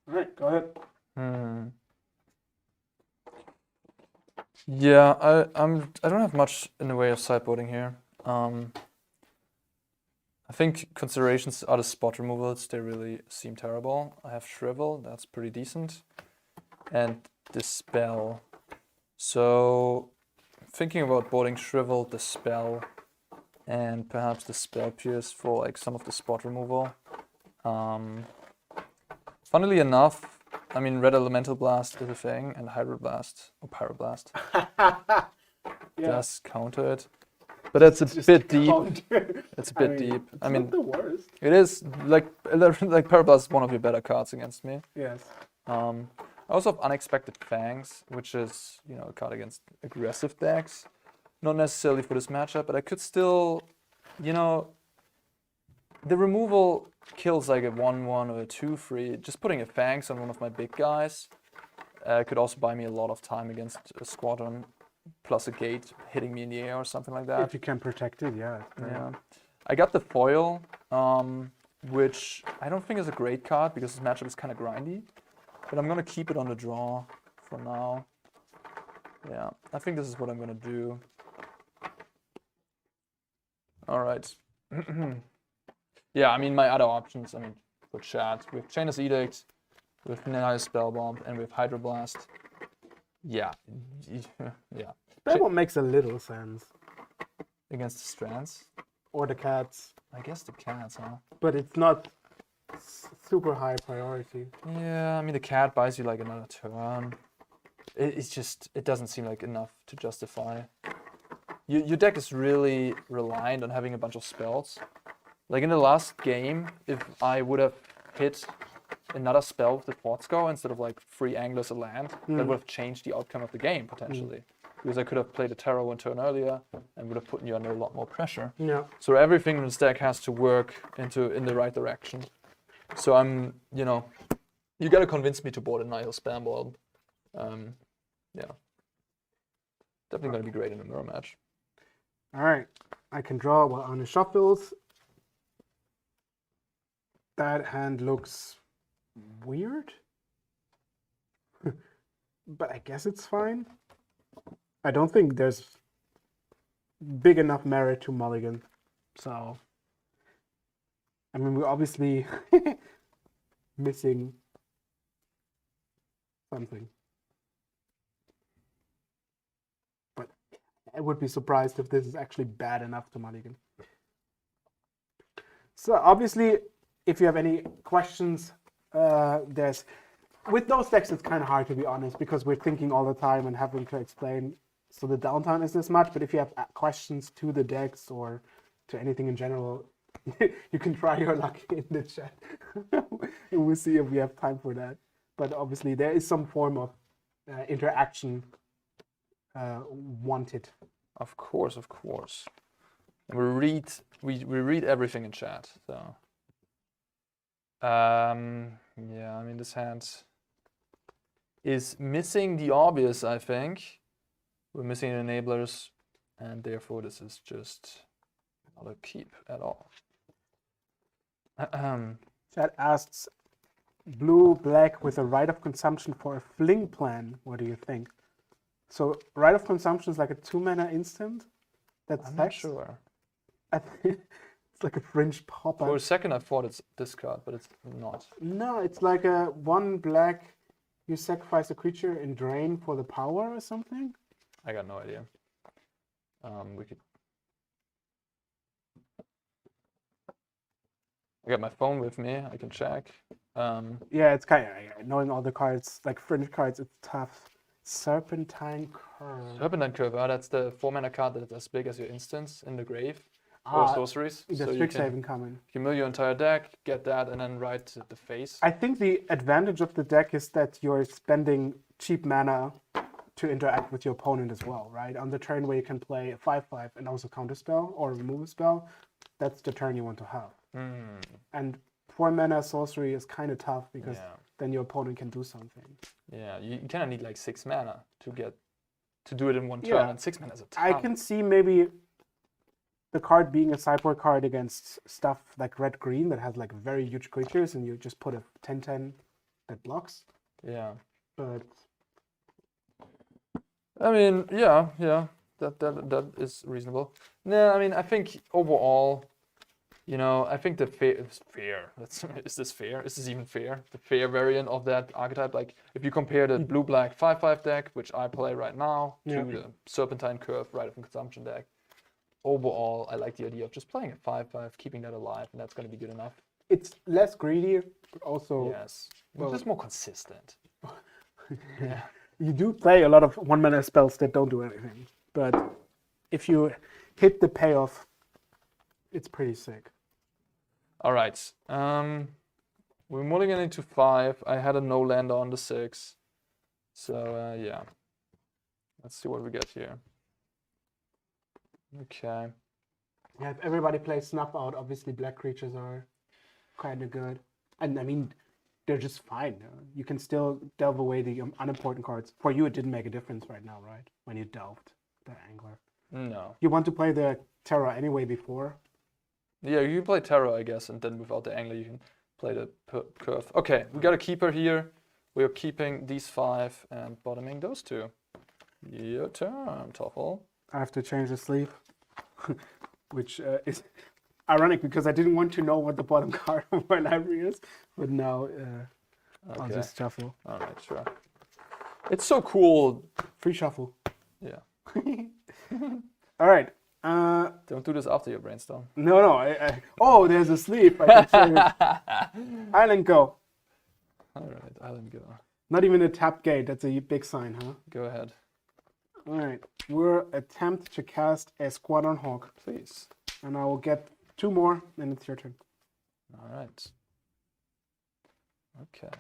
right, go ahead. Yeah, I don't have much in the way of sideboarding here. I think considerations are the spot removals. They really seem terrible. I have Shrivel, that's pretty decent, and Dispel. So thinking about boarding Shrivel, Dispel, and perhaps Dispel Pierce for like some of the spot removal. Funnily enough, I mean, Red Elemental Blast is a thing, and Hydroblast or Pyroblast does counter it. But that's a bit deep. It's a bit deep. I mean, not the worst. It is like Pyroblast is one of your better cards against me. Yes. I also have Unexpected Fangs, which is, you know, a card against aggressive decks. Not necessarily for this matchup, but I could still, you know, the removal kills like a 1/1 or a 2/3. Just putting a Fangs on one of my big guys could also buy me a lot of time against a squadron, plus a gate hitting me in the air or something like that. If you can protect it, yeah. Yeah. I got the foil, which I don't think is a great card because this matchup is kind of grindy. But I'm going to keep it on the draw for now. Yeah, I think this is what I'm going to do. All right. Yeah, I mean, my other options, I mean, for chat, we have Chainless Edict, we have Nihilist Spellbomb, and we have Hydroblast. Yeah. Yeah. That one makes a little sense. Against the Strands? Or the cats. I guess the cats, huh? But it's not super high priority. Yeah, I mean, the cat buys you like another turn. It's just, it doesn't seem like enough to justify. Your deck is really reliant on having a bunch of spells. Like in the last game, if I would have hit another spell with the Portsco instead of like 3 Anglers a land, that would have changed the outcome of the game potentially. Because I could have played a Terror 1 turn earlier and would have put you under a lot more pressure. Yeah. So everything in this deck has to work in the right direction. So I'm, you know, you gotta convince me to board a Nihil Spamball. Yeah. Definitely gonna be great in a mirror match. Alright. I can draw while Arne shuffles. That hand looks weird. But I guess it's fine. I don't think there's big enough merit to mulligan. So, I mean, we're obviously missing something. But I would be surprised if this is actually bad enough to mulligan. So, obviously, if you have any questions, there's... With those decks, it's kind of hard, to be honest, because we're thinking all the time and having to explain. So the downtime is this much, but if you have questions to the decks or to anything in general, you can try your luck in the chat. And we'll see if we have time for that. But obviously, there is some form of interaction wanted. Of course, of course. And we read everything in chat. So, yeah, I mean, this hand is missing the obvious, I think. We're missing enablers, and therefore this is just not a keep at all. Chat asks, blue, black with a right of consumption for a fling plan. What do you think? So right of consumption is like a 2-mana instant. That's I'm not sure. I think it's like a fringe pop-up. For a second I thought it's this card, but it's not. No, it's like a 1 black You sacrifice a creature in drain for the power or something? I got no idea. We could. I got my phone with me. I can check. Yeah, it's kind of knowing all the cards, like fringe cards. It's tough. Serpentine Curve. Serpentine Curve. That's the 4-mana card that's as big as your instance in the grave or Ah, sorceries. the So you Strixhaven can coming. mill your entire deck, get that, and then write the face. I think the advantage of the deck is that you're spending cheap mana to interact with your opponent as well, right? On the turn where you can play a 5/5 and also counterspell or remove a spell, that's the turn you want to have. And 4-mana sorcery is kind of tough because then your opponent can do something. Yeah, you kind of need like 6 mana to do it in one turn, and 6 mana is a ton. I can see maybe the card being a sideboard card against stuff like red-green that has like very huge creatures, and you just put a 10/10 that blocks. Yeah. But I mean, yeah, that is reasonable. No, I mean, I think overall, I think the fair. Is this fair? Is this even fair? The fair variant of that archetype, like if you compare the blue-black 5/5 deck, which I play right now, to the Serpentine Curve Rite of Consumption deck. Overall, I like the idea of just playing a 5/5, keeping that alive, and that's going to be good enough. it's less greedy, but also Yes, well, just more consistent. Yeah. You do play a lot of 1-mana spells that don't do anything, but if you hit the payoff, it's pretty sick. All right. We're mulliganing into 5. I had a no land on the 6. So, yeah. Let's see what we get here. Okay. Yeah, if everybody plays Snuff Out, obviously black creatures are kind of good. And I mean, they're just fine. You can still delve away the unimportant cards. For you, it didn't make a difference right now, right? When you delved the Angler. No. You want to play the Terror anyway before? Yeah, you can play Terror, I guess, and then without the Angler, you can play the Curve. Okay, we got a keeper here. We're keeping these 5 and bottoming those 2. Your turn, Toffel. I have to change the sleeve, which is ironic because I didn't want to know what the bottom card of my library is, but now I'll just shuffle. All right, sure. It's so cool. Free shuffle. Yeah. All right. Don't do this after your brainstorm. No. Oh, there's a sleeve. I can save it. Island Go. All right, Island Go. Not even a tap gate. That's a big sign, huh? Go ahead. All right. We'll attempt to cast a Squadron Hawk. Please. And I will get 2 more, and it's your turn. All right. Okay.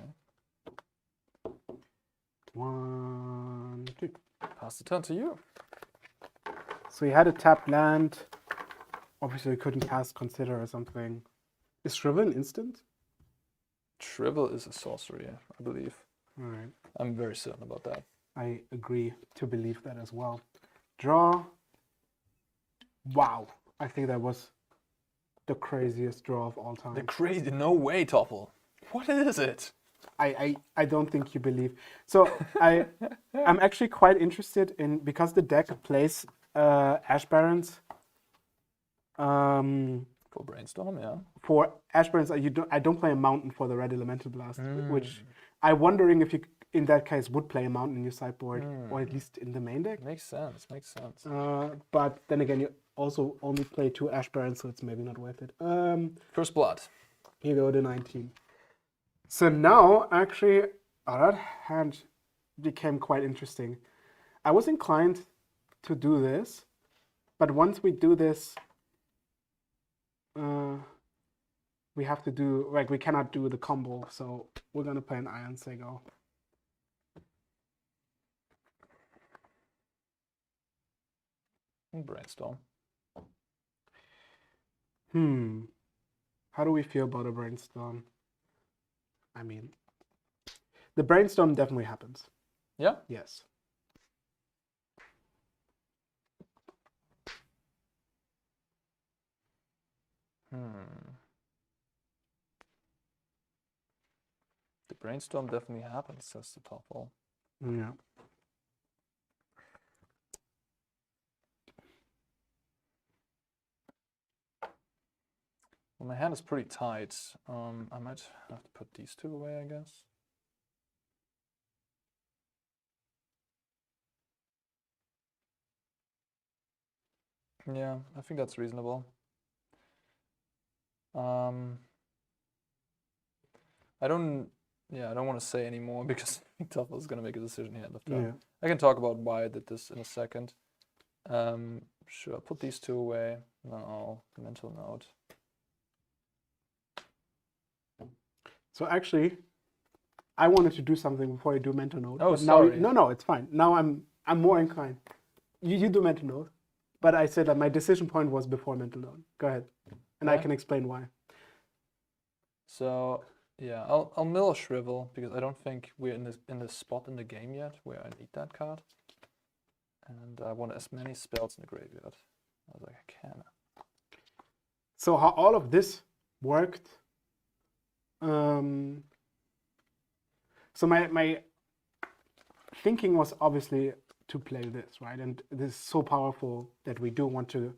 1, 2. Pass the turn to you. So he had a tapped land. Obviously, he couldn't cast Consider or something. Is Shrivel an instant? Shrivel is a sorcery, I believe. All right. I'm very certain about that. I agree to believe that as well. Draw. Wow. I think that was the craziest draw of all time. The crazy, no way, Toffel. What is it? I don't think you believe. So I'm actually quite interested in, because the deck plays Ash Barrens. For Brainstorm, yeah. For Ash Barrens, I don't play a mountain for the Red Elemental Blast, which I'm wondering if you, in that case, would play a mountain in your sideboard, or at least in the main deck. Makes sense, makes sense. But then again, you also only play 2 Ash Barrens, so it's maybe not worth it. First Blood. Here go the 19. So now, actually, that hand became quite interesting. I was inclined to do this, but once we do this, we have to do, like, we cannot do the combo, so we're gonna play an Iron Sago. Brainstorm. How do we feel about a brainstorm? I mean, the brainstorm definitely happens. Yeah? Yes. The brainstorm definitely happens, says the Toffel. Yeah. Well, my hand is pretty tight. I might have to put these 2 away, I guess. Yeah, I think that's reasonable. I don't want to say anymore because I think Toffel is going to make a decision here end of turn. Yeah. I can talk about why I did this in a second. Sure, put these two away. No, mental note. So actually, I wanted to do something before you do mental note. Oh, but now sorry. no, it's fine. Now I'm more inclined. You do mental note, but I said that my decision point was before mental note. Go ahead, and I Okay. can explain why. So yeah, I'll mill a shrivel because I don't think we're in this spot in the game yet where I need that card, and I want as many spells in the graveyard as I can. So how all of this worked. So my thinking was obviously to play this, right? And this is so powerful that we do want to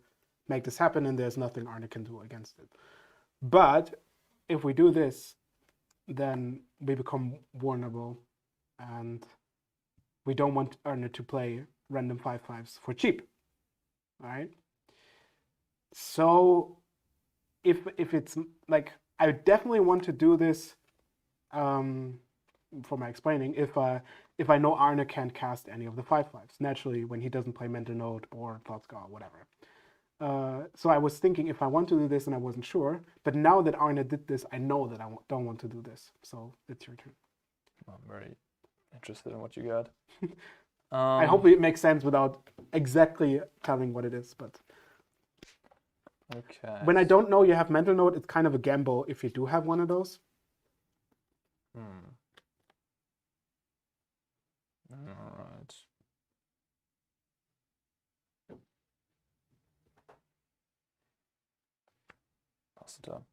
make this happen, and there's nothing Arne can do against it. But if we do this, then we become vulnerable, and we don't want Arne to play random 5/5s for cheap, right? So if it's like, I definitely want to do this for my explaining if I know Arne can't cast any of the 5/5s naturally when he doesn't play Mental Note or Thoughtscar or whatever. So I was thinking if I want to do this and I wasn't sure, but now that Arne did this, I know that I don't want to do this. So it's your turn. I'm very interested in what you got. I hope it makes sense without exactly telling what it is, but okay. when I don't know you have Mental Note, it's kind of a gamble if you do have one of those. All right. Pass it up.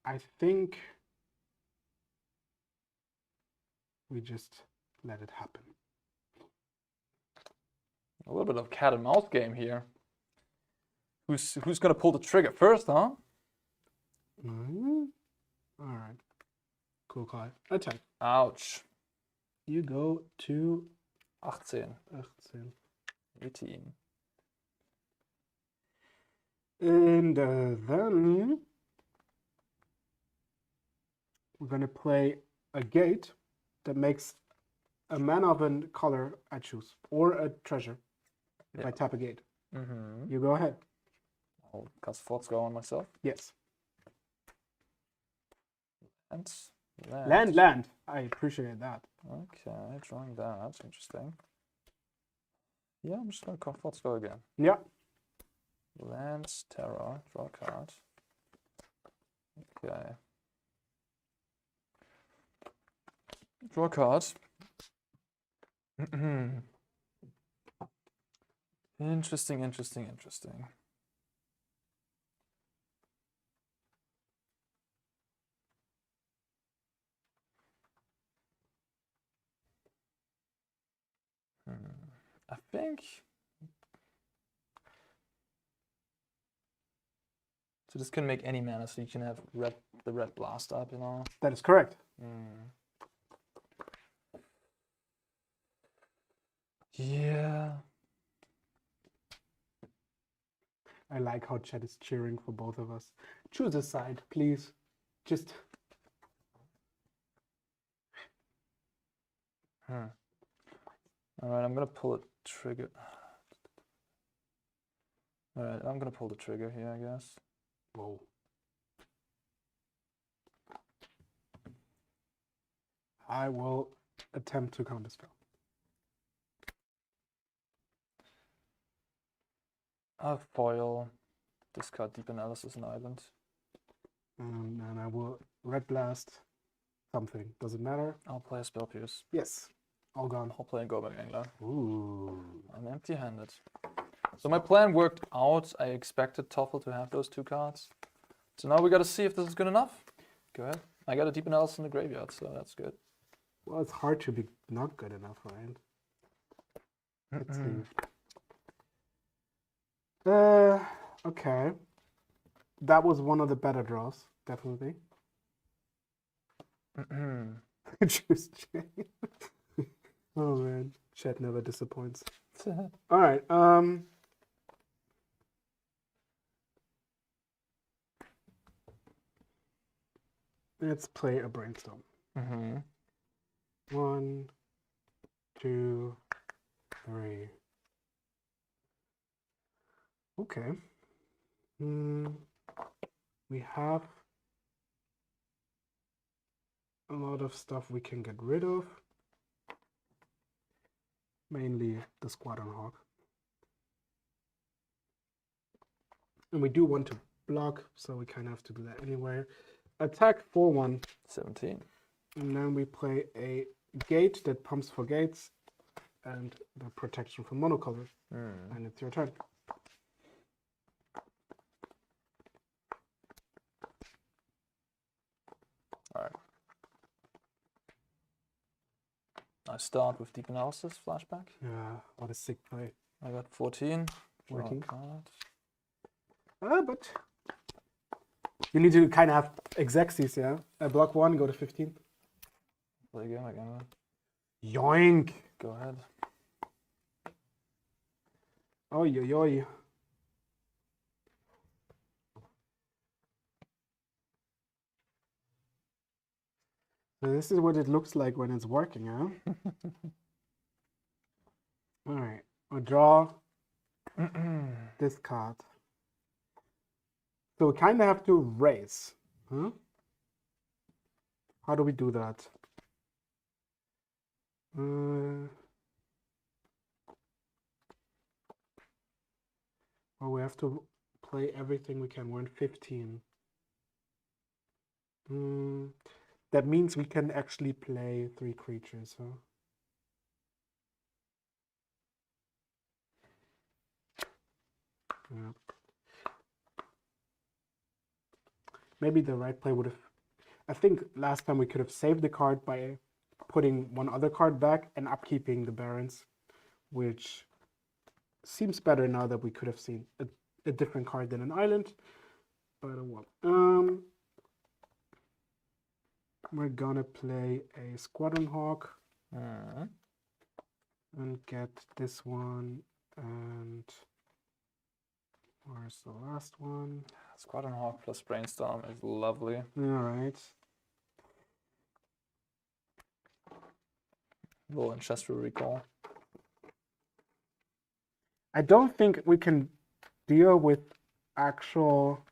I think we just let it happen. A little bit of cat and mouse game here. Who's gonna pull the trigger first, huh? All right. Cool call. Attack. Ouch. You go to 18. 18. 18. And then we're going to play a gate that makes a mana of a color I choose, or a treasure if I tap a gate. You go ahead. I'll cast Thoughtscar on myself. Yes. And Land. I appreciate that. Okay, drawing that. That's interesting. Yeah, I'm just gonna call Thoughtscar again. Yeah. Lands, Terror, draw a card. Okay. Draw a card. Interesting. I think so. This can make any mana, so you can have the red blast up, you know. That is correct. Yeah. I like how chat is cheering for both of us. Choose a side, please. Just. All right, I'm gonna pull a trigger. All right, I'm gonna pull the trigger here, I guess. Whoa. I will attempt to counterspell. I'll foil, discard Deep Analysis and Island. And I will Red Blast something. Does it matter? I'll play a Spell Pierce. Yes. All gone. I'll play a Goldberg Angler. Ooh. I'm empty-handed. So my plan worked out. I expected Toffel to have those two cards. So now we gotta see if this is good enough. Go ahead. I got a Deep Analysis in the graveyard, so that's good. Well, it's hard to be not good enough, right? Let's see. Okay. that was one of the better draws, definitely. Choose Chat. Oh man, Chat never disappoints. All right. Let's play a brainstorm. 1, 2, 3. Okay. We have a lot of stuff we can get rid of. Mainly the Squadron Hawk. And we do want to block, so we kind of have to do that anyway. Attack 4/1. 17. And then we play a gate that pumps for gates and the protection from monocolor. And it's your turn. Alright. I start with Deep Analysis, flashback. Yeah, what a sick play. I got 14. 14. Card. But you need to kind of have exexies, yeah? Block 1, go to 15. Play again, again. Yoink! Go ahead. Oi, oi, oi. So this is what it looks like when it's working, huh? All right, I'll draw this card. So we kind of have to raise, huh? How do we do that? Well, we have to play everything we can. We're in 15. That means we can actually play 3 creatures, huh? Yeah. Maybe the right play would have... I think last time we could have saved the card by putting one other card back and upkeeping the Barons, which seems better now that we could have seen a different card than an island. But well, we're gonna play a Squadron Hawk and get this one. And where's the last one? Squadron Hawk plus Brainstorm is lovely. All right. Little Ancestral Recall. I don't think we can deal with actual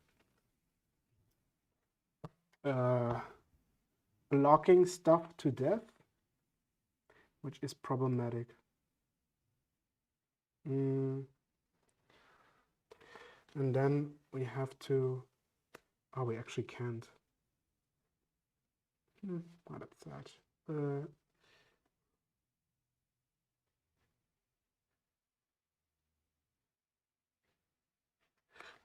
blocking stuff to death, which is problematic. And then we have to... Oh, we actually can't. Oh, that's sad.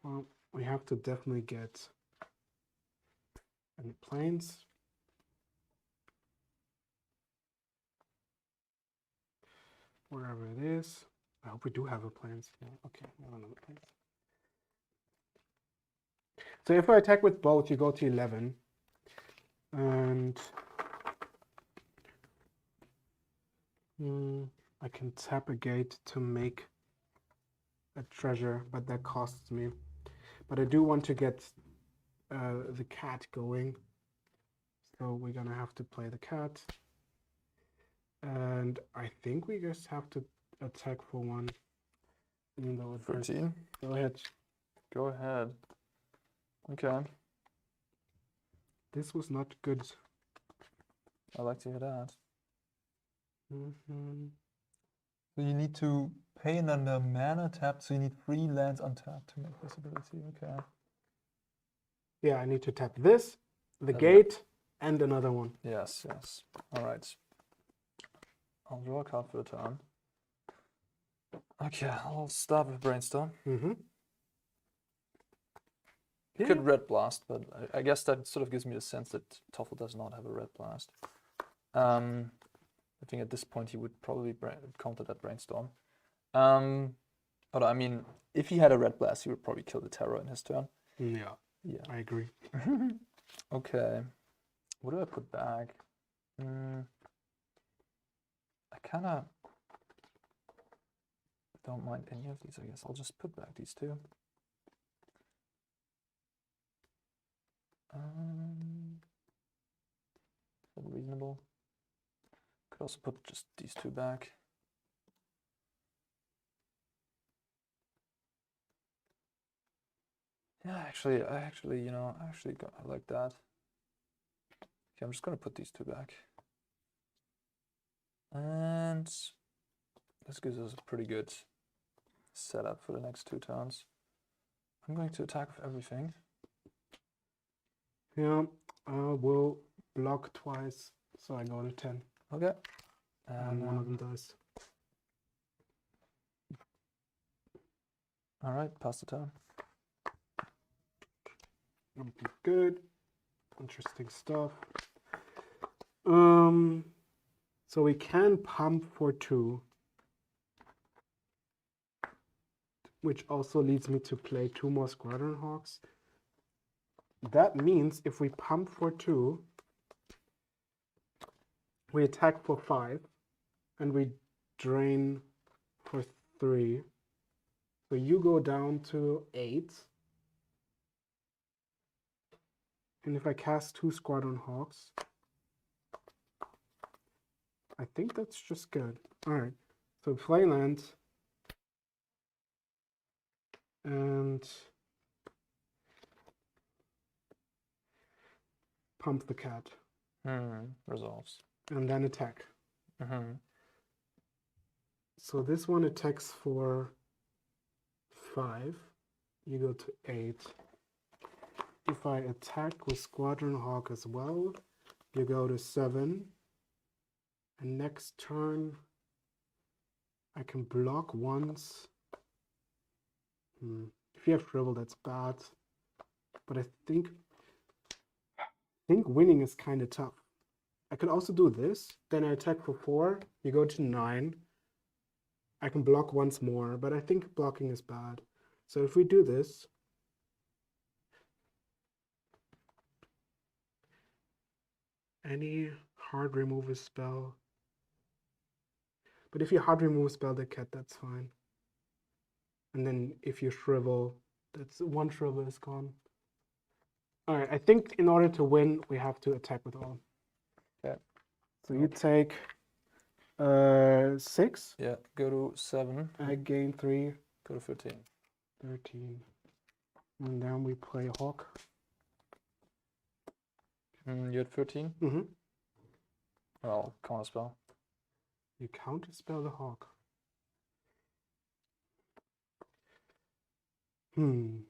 Well, we have to definitely get any planes. Wherever it is. I hope we do have a planes. Yeah, okay, we have another planes. So if I attack with both, you go to 11. And I can tap a gate to make a treasure, but that costs me. But I do want to get the cat going. So we're gonna have to play the cat. And I think we just have to attack for 1. Even though it 13. Go ahead. Go ahead. Okay. This was not good. I like to hear that. So you need to pay another mana tapped, so you need 3 lands untapped to make this ability. Okay. Yeah, I need to tap this, the gate, and another one. Yes, yes. All right. I'll draw a card for the turn. Okay, I'll start with Brainstorm. Yeah. Could Red Blast, but I guess that sort of gives me the sense that Toffel does not have a Red Blast. I think at this point he would probably counter that Brainstorm. But I mean, if he had a Red Blast, he would probably kill the Terror in his turn. Yeah. Yeah. I agree. Okay. What do I put back? I kind of don't mind any of these, I guess. I'll just put back these two. Is that reasonable? Could also put just these two back. Yeah, actually, I like that. Okay, I'm just gonna put these two back. And this gives us a pretty good setup for the next 2 turns. I'm going to attack with everything. Yeah, we'll block twice, so I go to 10. Okay. And one of them dies. All right, pass the turn. That'll be good. Interesting stuff. So we can pump for 2. Which also leads me to play 2 more Squadron Hawks. That means if we pump for 2, we attack for 5, and we drain for 3. So you go down to 8. And if I cast 2 Squadron Hawks, I think that's just good. Alright, so play land. And pump the cat. Resolves. And then attack. Mm-hmm. So this one attacks for 5. You go to 8. If I attack with Squadron Hawk as well, you go to 7. And next turn, I can block once. If you have Shrivel, that's bad. But I think winning is kind of tough. I could also do this. Then I attack for 4. You go to 9. I can block once more, but I think blocking is bad. So if we do this, any hard remove a spell. But if you hard remove a spell the cat, that's fine. And then if you shrivel, that's 1 shrivel is gone. Alright, I think in order to win, we have to attack with all. Okay. So you take 6. Yeah, go to 7. I gain 3. Go to 13. 13. And then we play Hawk. You're at 13? Mm-hmm. Well, counter spell. You counterspell the Hawk. Well,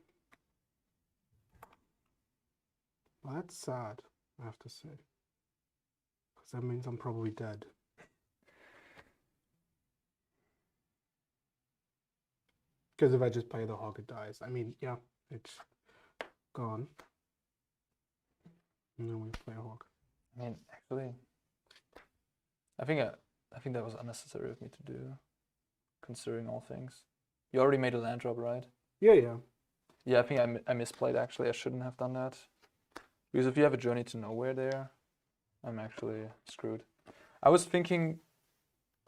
that's sad, I have to say. Because that means I'm probably dead. Because if I just play the Hawk, it dies. I mean, yeah, it's gone. And then we play a Hawk. I mean, actually, I think that was unnecessary of me to do, considering all things. You already made a land drop, right? Yeah. Yeah, I think I misplayed, actually. I shouldn't have done that. Because if you have a journey to nowhere there, I'm actually screwed. I was thinking...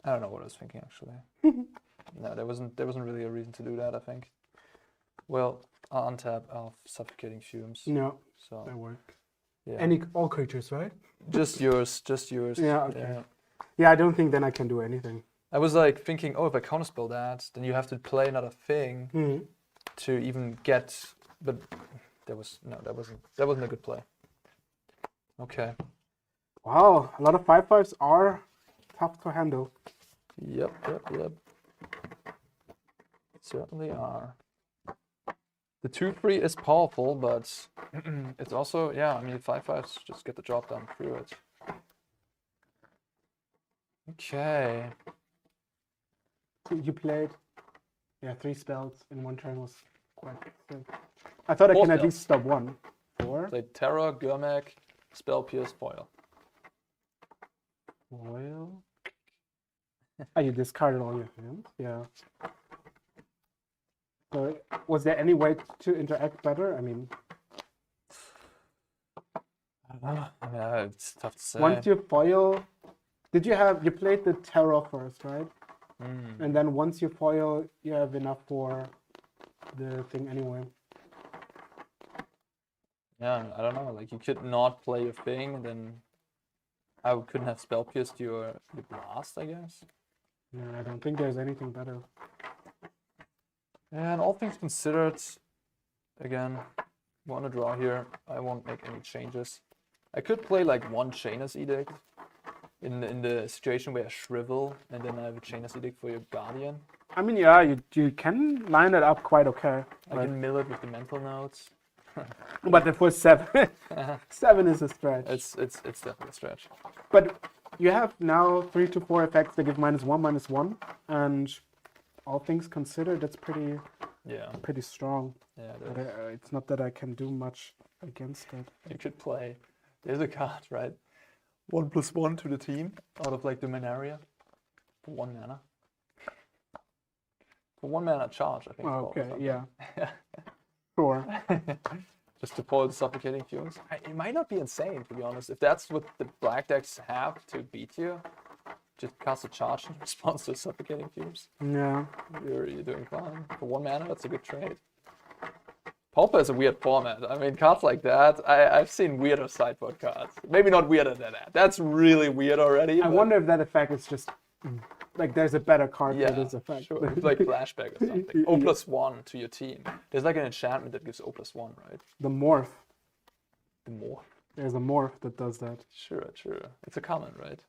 I don't know what I was thinking, actually. No, there wasn't really a reason to do that, I think. Well, I'll untap, I'll Suffocating Fumes. No, so that worked. Yeah. All creatures, right? Just yours. Yeah, okay. Yeah, I don't think then I can do anything. I was like thinking, oh, if I counterspell that, then you have to play another thing to even get. But that wasn't a good play. Okay. Wow, a lot of 5/5s are tough to handle. Yep. Certainly are. The 2/3 is powerful, but it's also, yeah, I mean, 5/5s just get the job done through it. Okay. You played, 3 spells in 1 turn was quite good. I thought 4 I can at spells. least stop 1. 4? Played Terror, Gurmak, Spell Pierce, Foil. Foil? You discarded all your hands? Yeah. So, was there any way to interact better? I mean... Yeah, it's tough to say. Once you foil, you played the Terror first, right? Mm. And then once you foil, you have enough for the thing anyway. Yeah, I don't know. Like you could not play your thing, and then I couldn't have spell pierced your blast, I guess. Yeah, I don't think there's anything better. And all things considered, again, want to draw here. I won't make any changes. I could play like one Chainless Edict in the situation where I shrivel, and then I have a Chainless Edict for your Guardian. I mean, yeah, you can line it up quite okay. I can mill it with the mental notes. But the first 7, 7 is a stretch. It's definitely a stretch. But you have now 3 to 4 effects that give -1/-1, and all things considered, that's pretty strong. Yeah, But it's not that I can do much against it. you could play. There's a card, right? 1+1 to the team out of like Dominaria for 1 mana. For 1 mana charge, I think. Oh, it's called or okay, something. yeah. Sure. Just to foil the Suffocating Fumes. It might not be insane, to be honest. If that's what the black decks have to beat you, just cast a charge in response to Suffocating Fumes. Yeah. You're doing fine. For 1 mana, that's a good trade. Pauper is a weird format. I mean, cards like that, I've seen weirder sideboard cards. Maybe not weirder than that. That's really weird already. I wonder if that effect is just like there's a better card Yeah, for this effect. sure. It's like flashback or something. O+1 to your team. There's like an enchantment that gives O+1, right? The morph. The more. There's a morph that does that. Sure. It's a common, right?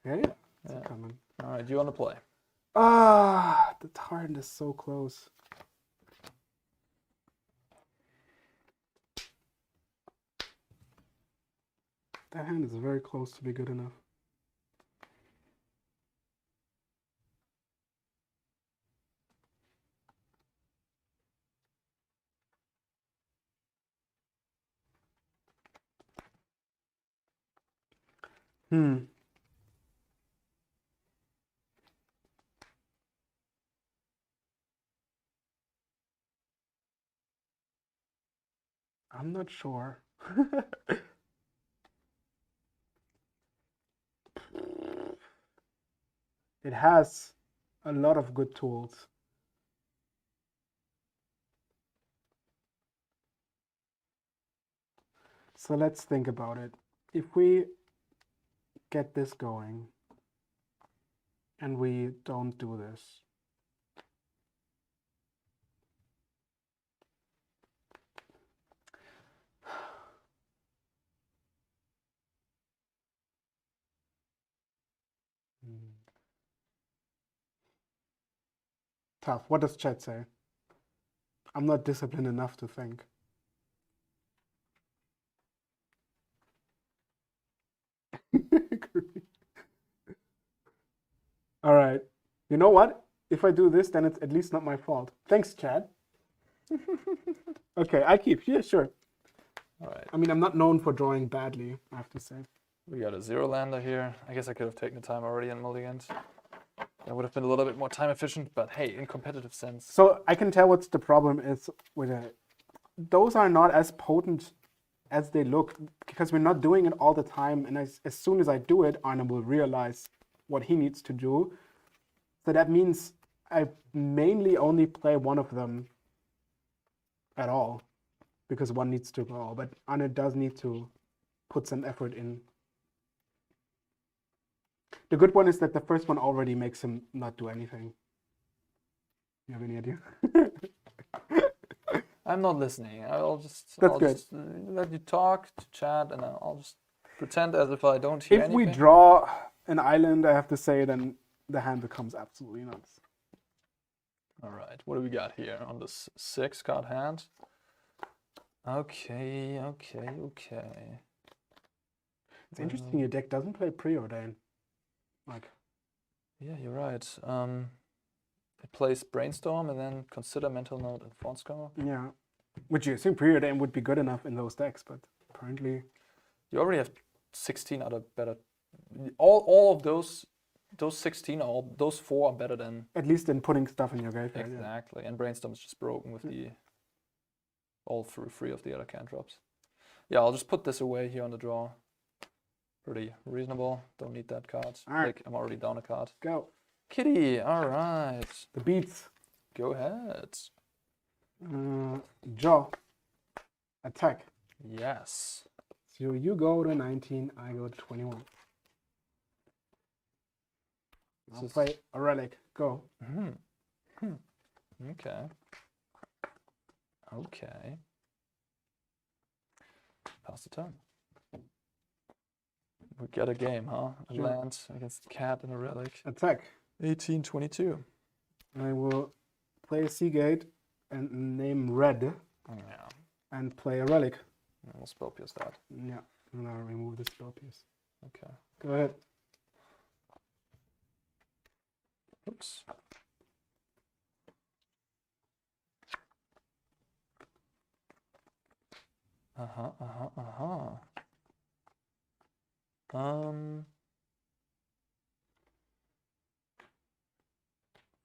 Yeah. It's common. All right, you want to play? The Tyrant is so close. That hand is very close to be good enough. I'm not sure. It has a lot of good tools. So let's think about it. If we get this going and we don't do this, tough. What does chat say? I'm not disciplined enough to think. All right. You know what? If I do this, then it's at least not my fault. Thanks, Chad. Okay, I keep. Yeah, sure. All right. I mean, I'm not known for drawing badly, I have to say. We got a 0-lander here. I guess I could have taken the time already and mulliganed. That would have been a little bit more time efficient, but hey, in competitive sense. So I can tell what's the problem is with it. Those are not as potent as they look because we're not doing it all the time. And as soon as I do it, Arne will realize what he needs to do. So that means I mainly only play one of them at all because one needs to go. But Arne does need to put some effort in. The good one is that the first one already makes him not do anything. You have any idea? I'm not listening. I'll just let you talk to chat, and I'll just pretend as if I don't hear anything. If we draw an island, I have to say, then the hand becomes absolutely nuts. All right, what do we got here on this 6-card hand? Okay. It's interesting your deck doesn't play Preordain. Like, yeah, you're right. It plays Brainstorm and then Consider, Mental Note, and Font Scour. yeah. Which you assume Preordain would be good enough in those decks, but apparently... You already have 16 other better... All of those 16, those 4 are better than... At least in putting stuff in your graveyard. Exactly, and Brainstorm is just broken with the... all through 3 of the other cantrips. Yeah, I'll just put this away here on the draw. Pretty reasonable. Don't need that card. Alright. Like, I'm already down a card. Go. Kitty, alright. The beats. Go ahead. Jaw. Attack. Yes. So you go to 19, I go to 21. I'll play a relic. Go. Okay. Okay. Pass the turn. We get a game, huh? A Sure. land against cat and a relic. Attack. 1822. I will play a Seagate and name red Yeah. and play a relic. We'll spell pierce that. Yeah. And I'll remove the spell piece. Okay. Go ahead. Oops.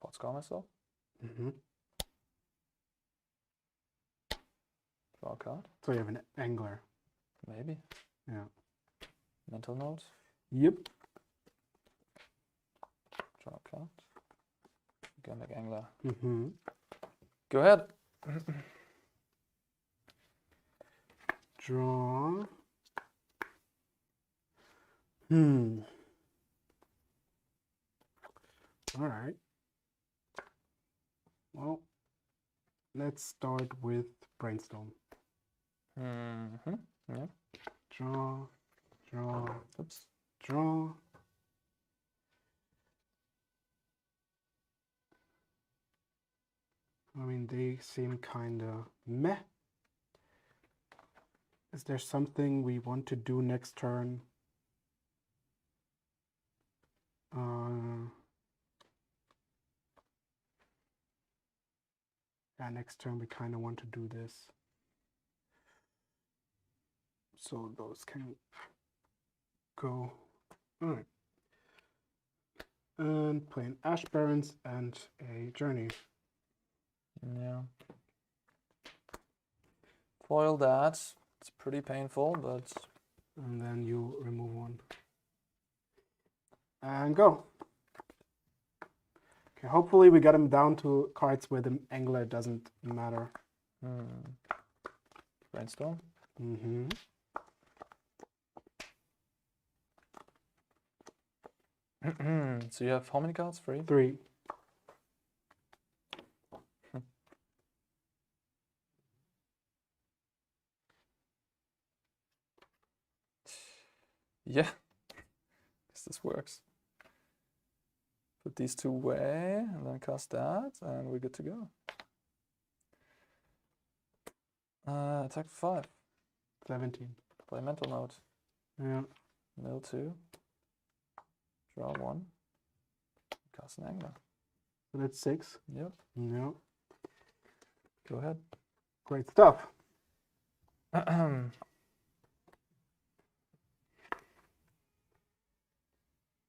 Pot scar myself. Mm-hmm. Draw a card. So you have an angler. Maybe. Yeah. Mental note. Yep. Draw a card. Again, like angler. Mm-hmm. Go ahead. Draw. All right. Well, let's start with brainstorm. Yeah. Draw, draw, Oops. draw. I mean, they seem kind of meh. Is there something we want to do next turn? Yeah, next turn we kind of want to do this. So those can go. All right. And play an Ash Barrens and a Journey. Yeah. Foil that. It's pretty painful, but And then you remove one. And go. Okay, hopefully we get him down to cards where the angler doesn't matter. brainstorm. Mm-hmm. So you have how many cards? 3? 3. Yeah. Guess this works. Put these two away and then cast that, and we're good to go. Attack for 5. 17. Play mental note. Yeah. Mill 2. Draw 1. Cast an angler. So that's 6. Yep. Yeah. Go ahead. Great stuff.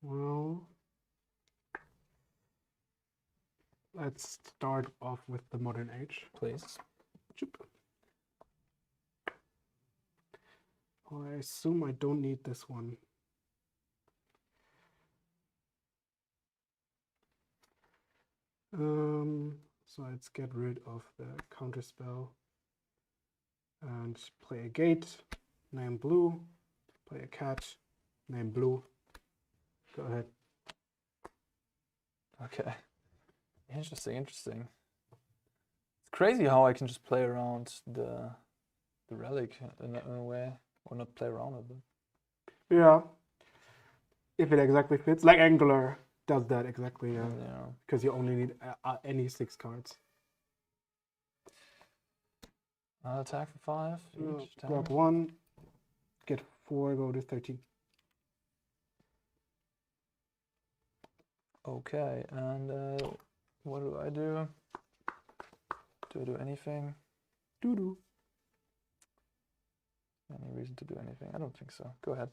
Well, let's start off with the modern age. Please. Choop. Oh, I assume I don't need this one. So let's get rid of the counter spell and play a gate, name blue, play a cat, name blue. Go ahead. Okay. Interesting. It's crazy how I can just play around the relic in a way, or not play around with it. Yeah. If it exactly fits, like Angler does that exactly, Yeah. because you only need any 6 cards. Attack for 5 each. Block 1, get 4, go to 13. Okay, and what do I do? Do I do anything? Doo-doo. Any reason to do anything? I don't think so. Go ahead.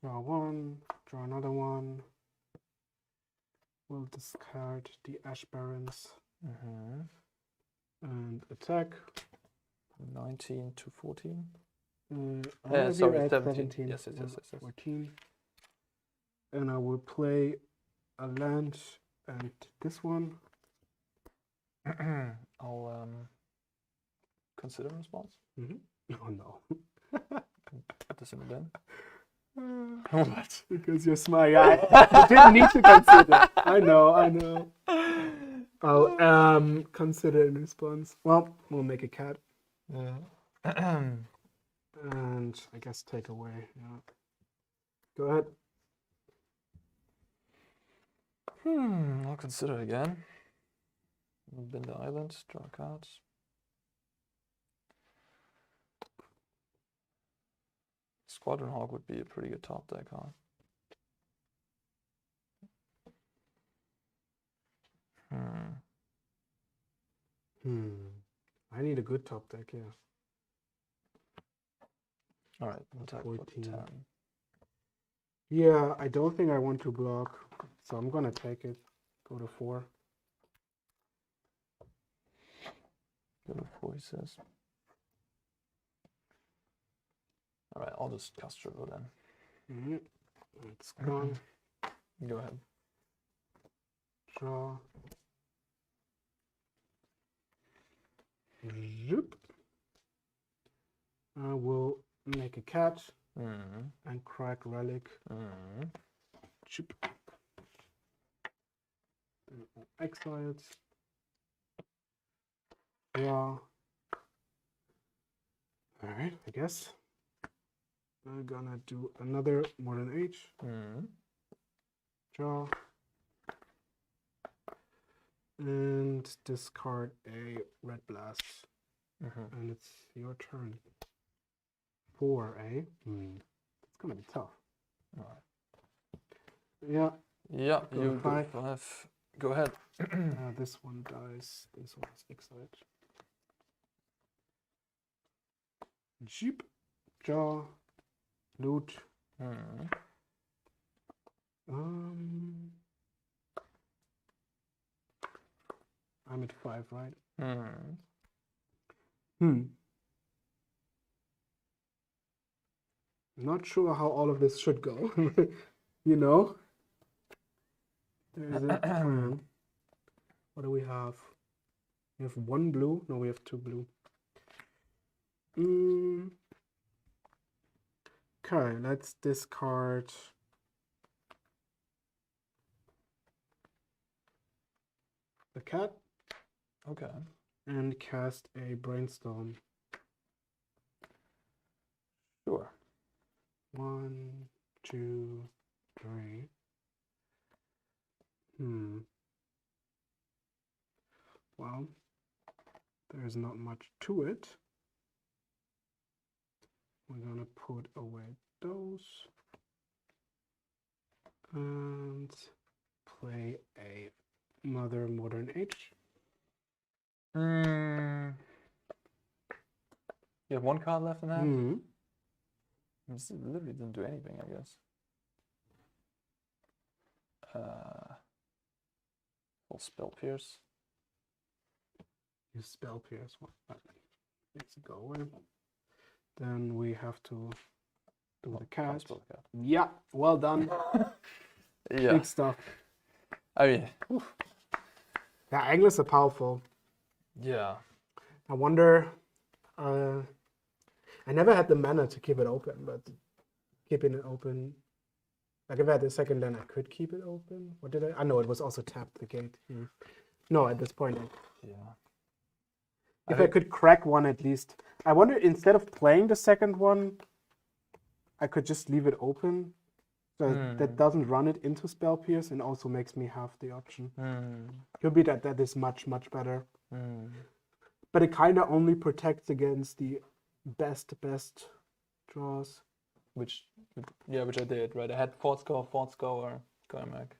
Draw 1, draw another one. We'll discard the Ash Barrens and attack. 19 to 14. I have sorry, you at 17. 17. Yes, yes, yes, yes, yes. 14. And I will play a land and this one. I'll consider a response. Oh no. Put this in the bin. What? Because you're smart. Yeah, I didn't need to consider. I know. I'll consider in response. Well, we'll make a cat. Yeah. And I guess take away. Yeah. Go ahead. I'll consider again. Bin the island, draw cards. Squadron Hawk would be a pretty good top deck, huh? I need a good top deck, yeah. Alright, attack for 10. Yeah, I don't think I want to block, so I'm gonna take it. Go to 4. Go to 4, he says. Alright, I'll just cast Triple then. It's gone. Go ahead. Draw. Zoop. I will make a cat and crack relic. Chip. Exiled. Yeah. Alright, I guess. I'm gonna do another Modern Age. Draw. And discard a red blast. And it's your turn. 4, eh? It's gonna be tough. Alright. Yeah. Yeah, Go you five. go 5. Go ahead. This one dies. This one is exiled. Jeep. Draw. Loot. I'm at 5, right? Not sure how all of this should go. You know? There is a plan. What do we have? We have 1 blue. No, we have 2 blue. Okay, let's discard the cat. Okay. And cast a brainstorm. Sure. 1, 2, 3. Well, there's not much to it. We're gonna put away those and play a Mother Modern Age. You have 1 card left in hand? This literally didn't do anything, I guess. Full Spell Pierce. You Spell Pierce. Let's go away. Then we have to do the cat. Yeah, well done. Yeah. Big stuff. I mean, The Anglers are powerful. yeah. I wonder. I never had the mana to keep it open, but keeping it open. Like if I had the second land, I could keep it open. What did I? I know it was also tapped the gate. No, at this point. Yeah. If I could crack one at least. I wonder, instead of playing the second one, I could just leave it open. So that doesn't run it into Spell Pierce and also makes me have the option. Could be that is much, much better. But it kind of only protects against the best draws. Which I did, right? I had Fort Score, Cardmarket.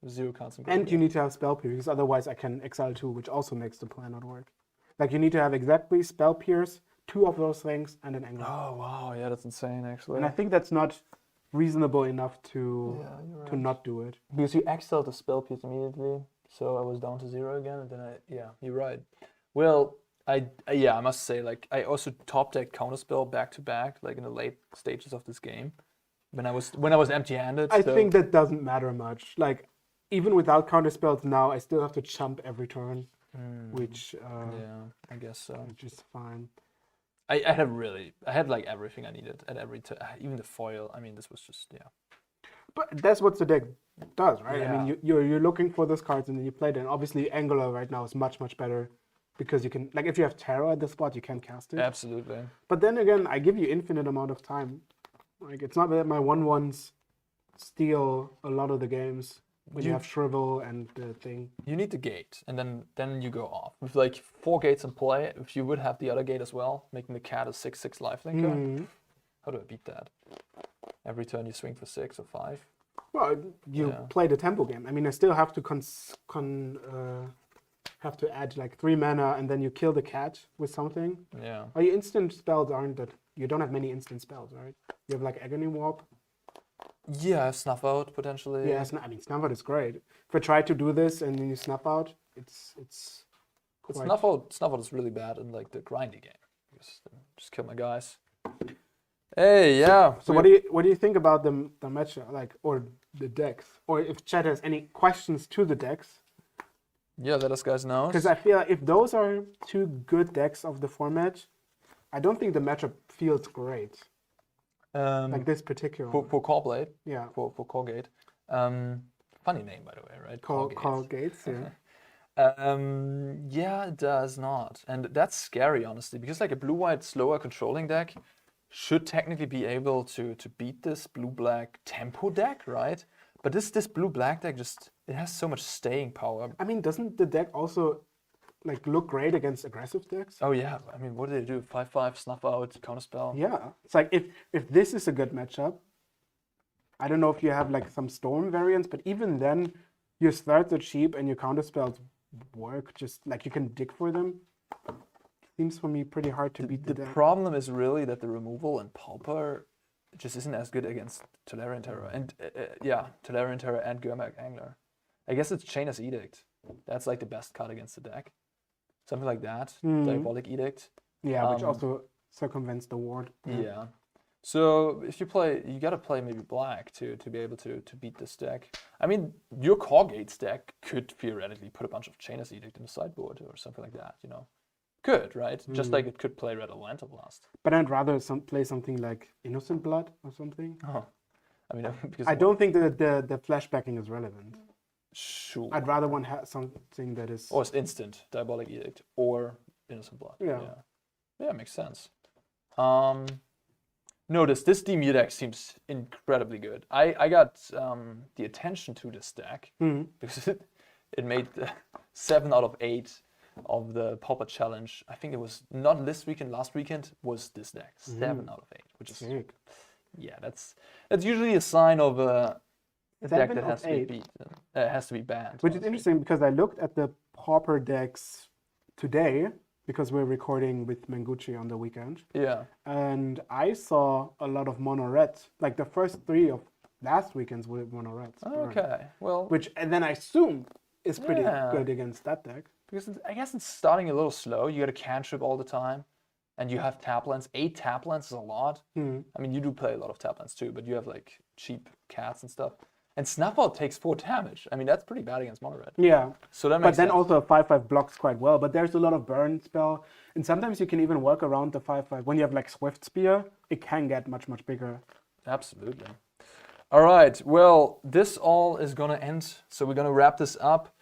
0 cards. And you need to have Spell Pierce, because otherwise I can exile 2, which also makes the plan not work. Like you need to have exactly Spell Pierce, 2 of those things, and an Angler. Oh, wow. Yeah, that's insane, actually. And I think that's not reasonable enough to not do it. Because you exiled the Spell Pierce immediately, so I was down to 0 again, and then you're right. Well, I must say, like, I also top deck counterspell back to back, like in the late stages of this game, when I was empty-handed. I so- think that doesn't matter much. Like, even without counter spells now, I still have to chump every turn, which yeah, I guess so. which is fine. I had like everything I needed at every turn, even the foil. I mean, this was just But that's what the deck does, right? I mean, Yeah. you're looking for those cards and then you play them. Obviously, Angular right now is much better because you can, like, if you have Terror at the spot, you can cast it. absolutely. But then again, I give you infinite amount of time. Like, it's not that my 1/1s steal a lot of the games when you You- have Shrivel and the thing. You need the gate, and then you go off with like 4 gates in play. If you would have the other gate as well, making the cat a 6/6 lifelinker. Mhm. How do I beat that? Every turn you swing for 6 or 5. Well, you Yeah. play the tempo game. I mean, I still have to have to add like 3 mana, and then you kill the cat with something. Yeah. Or your instant spells aren't that. You don't have many instant spells, right? You have like Agony Warp. Yeah, snuff out potentially. Yeah, I mean, Snuff Out is great. If I try to do this and then you Snuff Out, it's But quite. snuff out is really bad in like the grindy game. Just kill my guys. Hey, yeah. So what do you think about the matchup, like, or the decks, or if Chat has any questions to the decks? Yeah, let us guys know. Because I feel like if those are 2 good decks of the format, I don't think the matchup feels great. Like this particular one. for Callblade, Yeah. for Callgate. Funny name by the way, right? Call Gates, yeah. Yeah, it does not. And that's scary, honestly, because like a blue-white slower controlling deck should technically be able to beat this blue-black tempo deck, right? But this blue-black deck it has so much staying power. I mean, doesn't the deck also like look great against aggressive decks? Oh yeah, I mean, what do they do? 5/5, snuff out, counterspell. Yeah. It's like if this is a good matchup, I don't know if you have like some storm variants, but even then your threats are cheap and your counter spells work. Just like you can dig for them. Seems for me pretty hard to beat the The deck. problem is really that the removal and Pauper just isn't as good against Tolarian Terror. And Tolarian Terror and Gurmag Angler. I guess it's Chainer's Edict. That's like the best card against the deck. Something like that. Diabolic Edict. Yeah, which also circumvents the ward. Yeah. So if you play, you gotta play maybe black to be able to beat this deck. I mean, your Callgates deck could theoretically put a bunch of Chainer's Edict in the sideboard or something like that, you know. Could, right? Just like it could play Red Atlanta Blast. But I'd rather play something like Innocent Blood or something. Oh. I mean, because I don't think the flashbacking is relevant. Sure. I'd rather have something that is. Or it's instant Diabolic Edict or Innocent Blood. Yeah. Yeah, makes sense. Notice this Dimir deck seems incredibly good. I got the attention to this deck because it made 7 out of 8 of the Pauper challenge. I think it was not this weekend, last weekend was this deck. 7 out of 8, which is Sick. yeah, that's usually a sign of a deck 7 that of has to be 8. beat, has to be banned. Which is honestly. interesting because I looked at the Pauper decks today because we're recording with Mengucci on the weekend, Yeah. and I saw a lot of mono red. Like the first 3 of last weekend's were mono reds. Okay. Well, Which and then I assume is pretty Yeah. good against that deck. because I guess it's starting a little slow. You got a cantrip all the time, and you have tap lands. 8 tap lands is a lot. I mean, you do play a lot of tap lands too, but you have like cheap cats and stuff. And Snuff Out takes 4 damage. I mean, that's pretty bad against mono red. Yeah. So that But makes then sense. also a 5/5 blocks quite well. But there's a lot of burn spell, and sometimes you can even work around the 5/5. When you have like Swift Spear, it can get much bigger. Absolutely. All right. Well, this all is gonna end. So we're gonna wrap this up.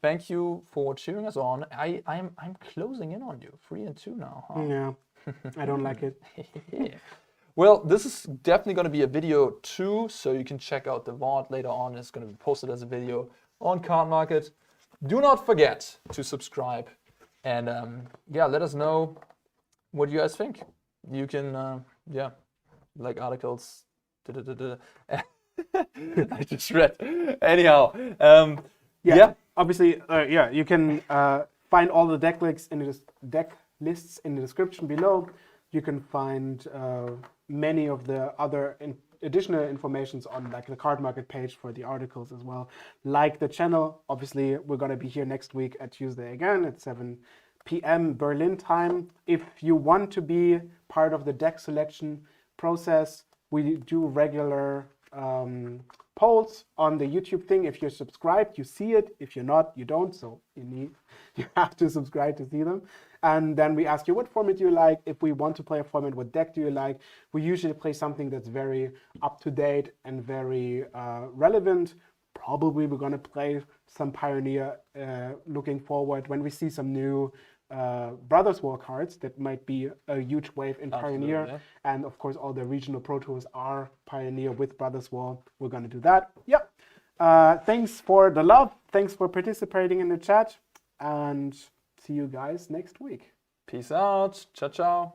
Thank you for cheering us on. I'm closing in on you. 3 and 2 now. Huh? Yeah, I don't like it. Well, this is definitely going to be a video too, so you can check out the VOD later on. It's going to be posted as a video on Cardmarket. Do not forget to subscribe, and let us know what you guys think. You can, like articles. I just read. Anyhow, Obviously, you can find all the deck lists in the deck lists in the description below. You can find many of the other additional informations on like the Cardmarket page for the articles as well. Like the channel, obviously we're gonna be here next week at Tuesday again at 7 p.m. Berlin time. If you want to be part of the deck selection process, we do regular polls on the YouTube thing. If you're subscribed, you see it. If you're not, you don't. So you have to subscribe to see them. And then we ask you what format do you like. If we want to play a format, what deck do you like? We usually play something that's very up to date and very relevant. Probably we're gonna play some Pioneer looking forward when we see some new Brothers War cards. That might be a huge wave in Pioneer. Absolutely. And of course, all the regional Pro Tours are Pioneer with Brothers War. We're gonna do that. Yep. Thanks for the love. Thanks for participating in the chat. And see you guys next week. Peace out. Ciao, ciao.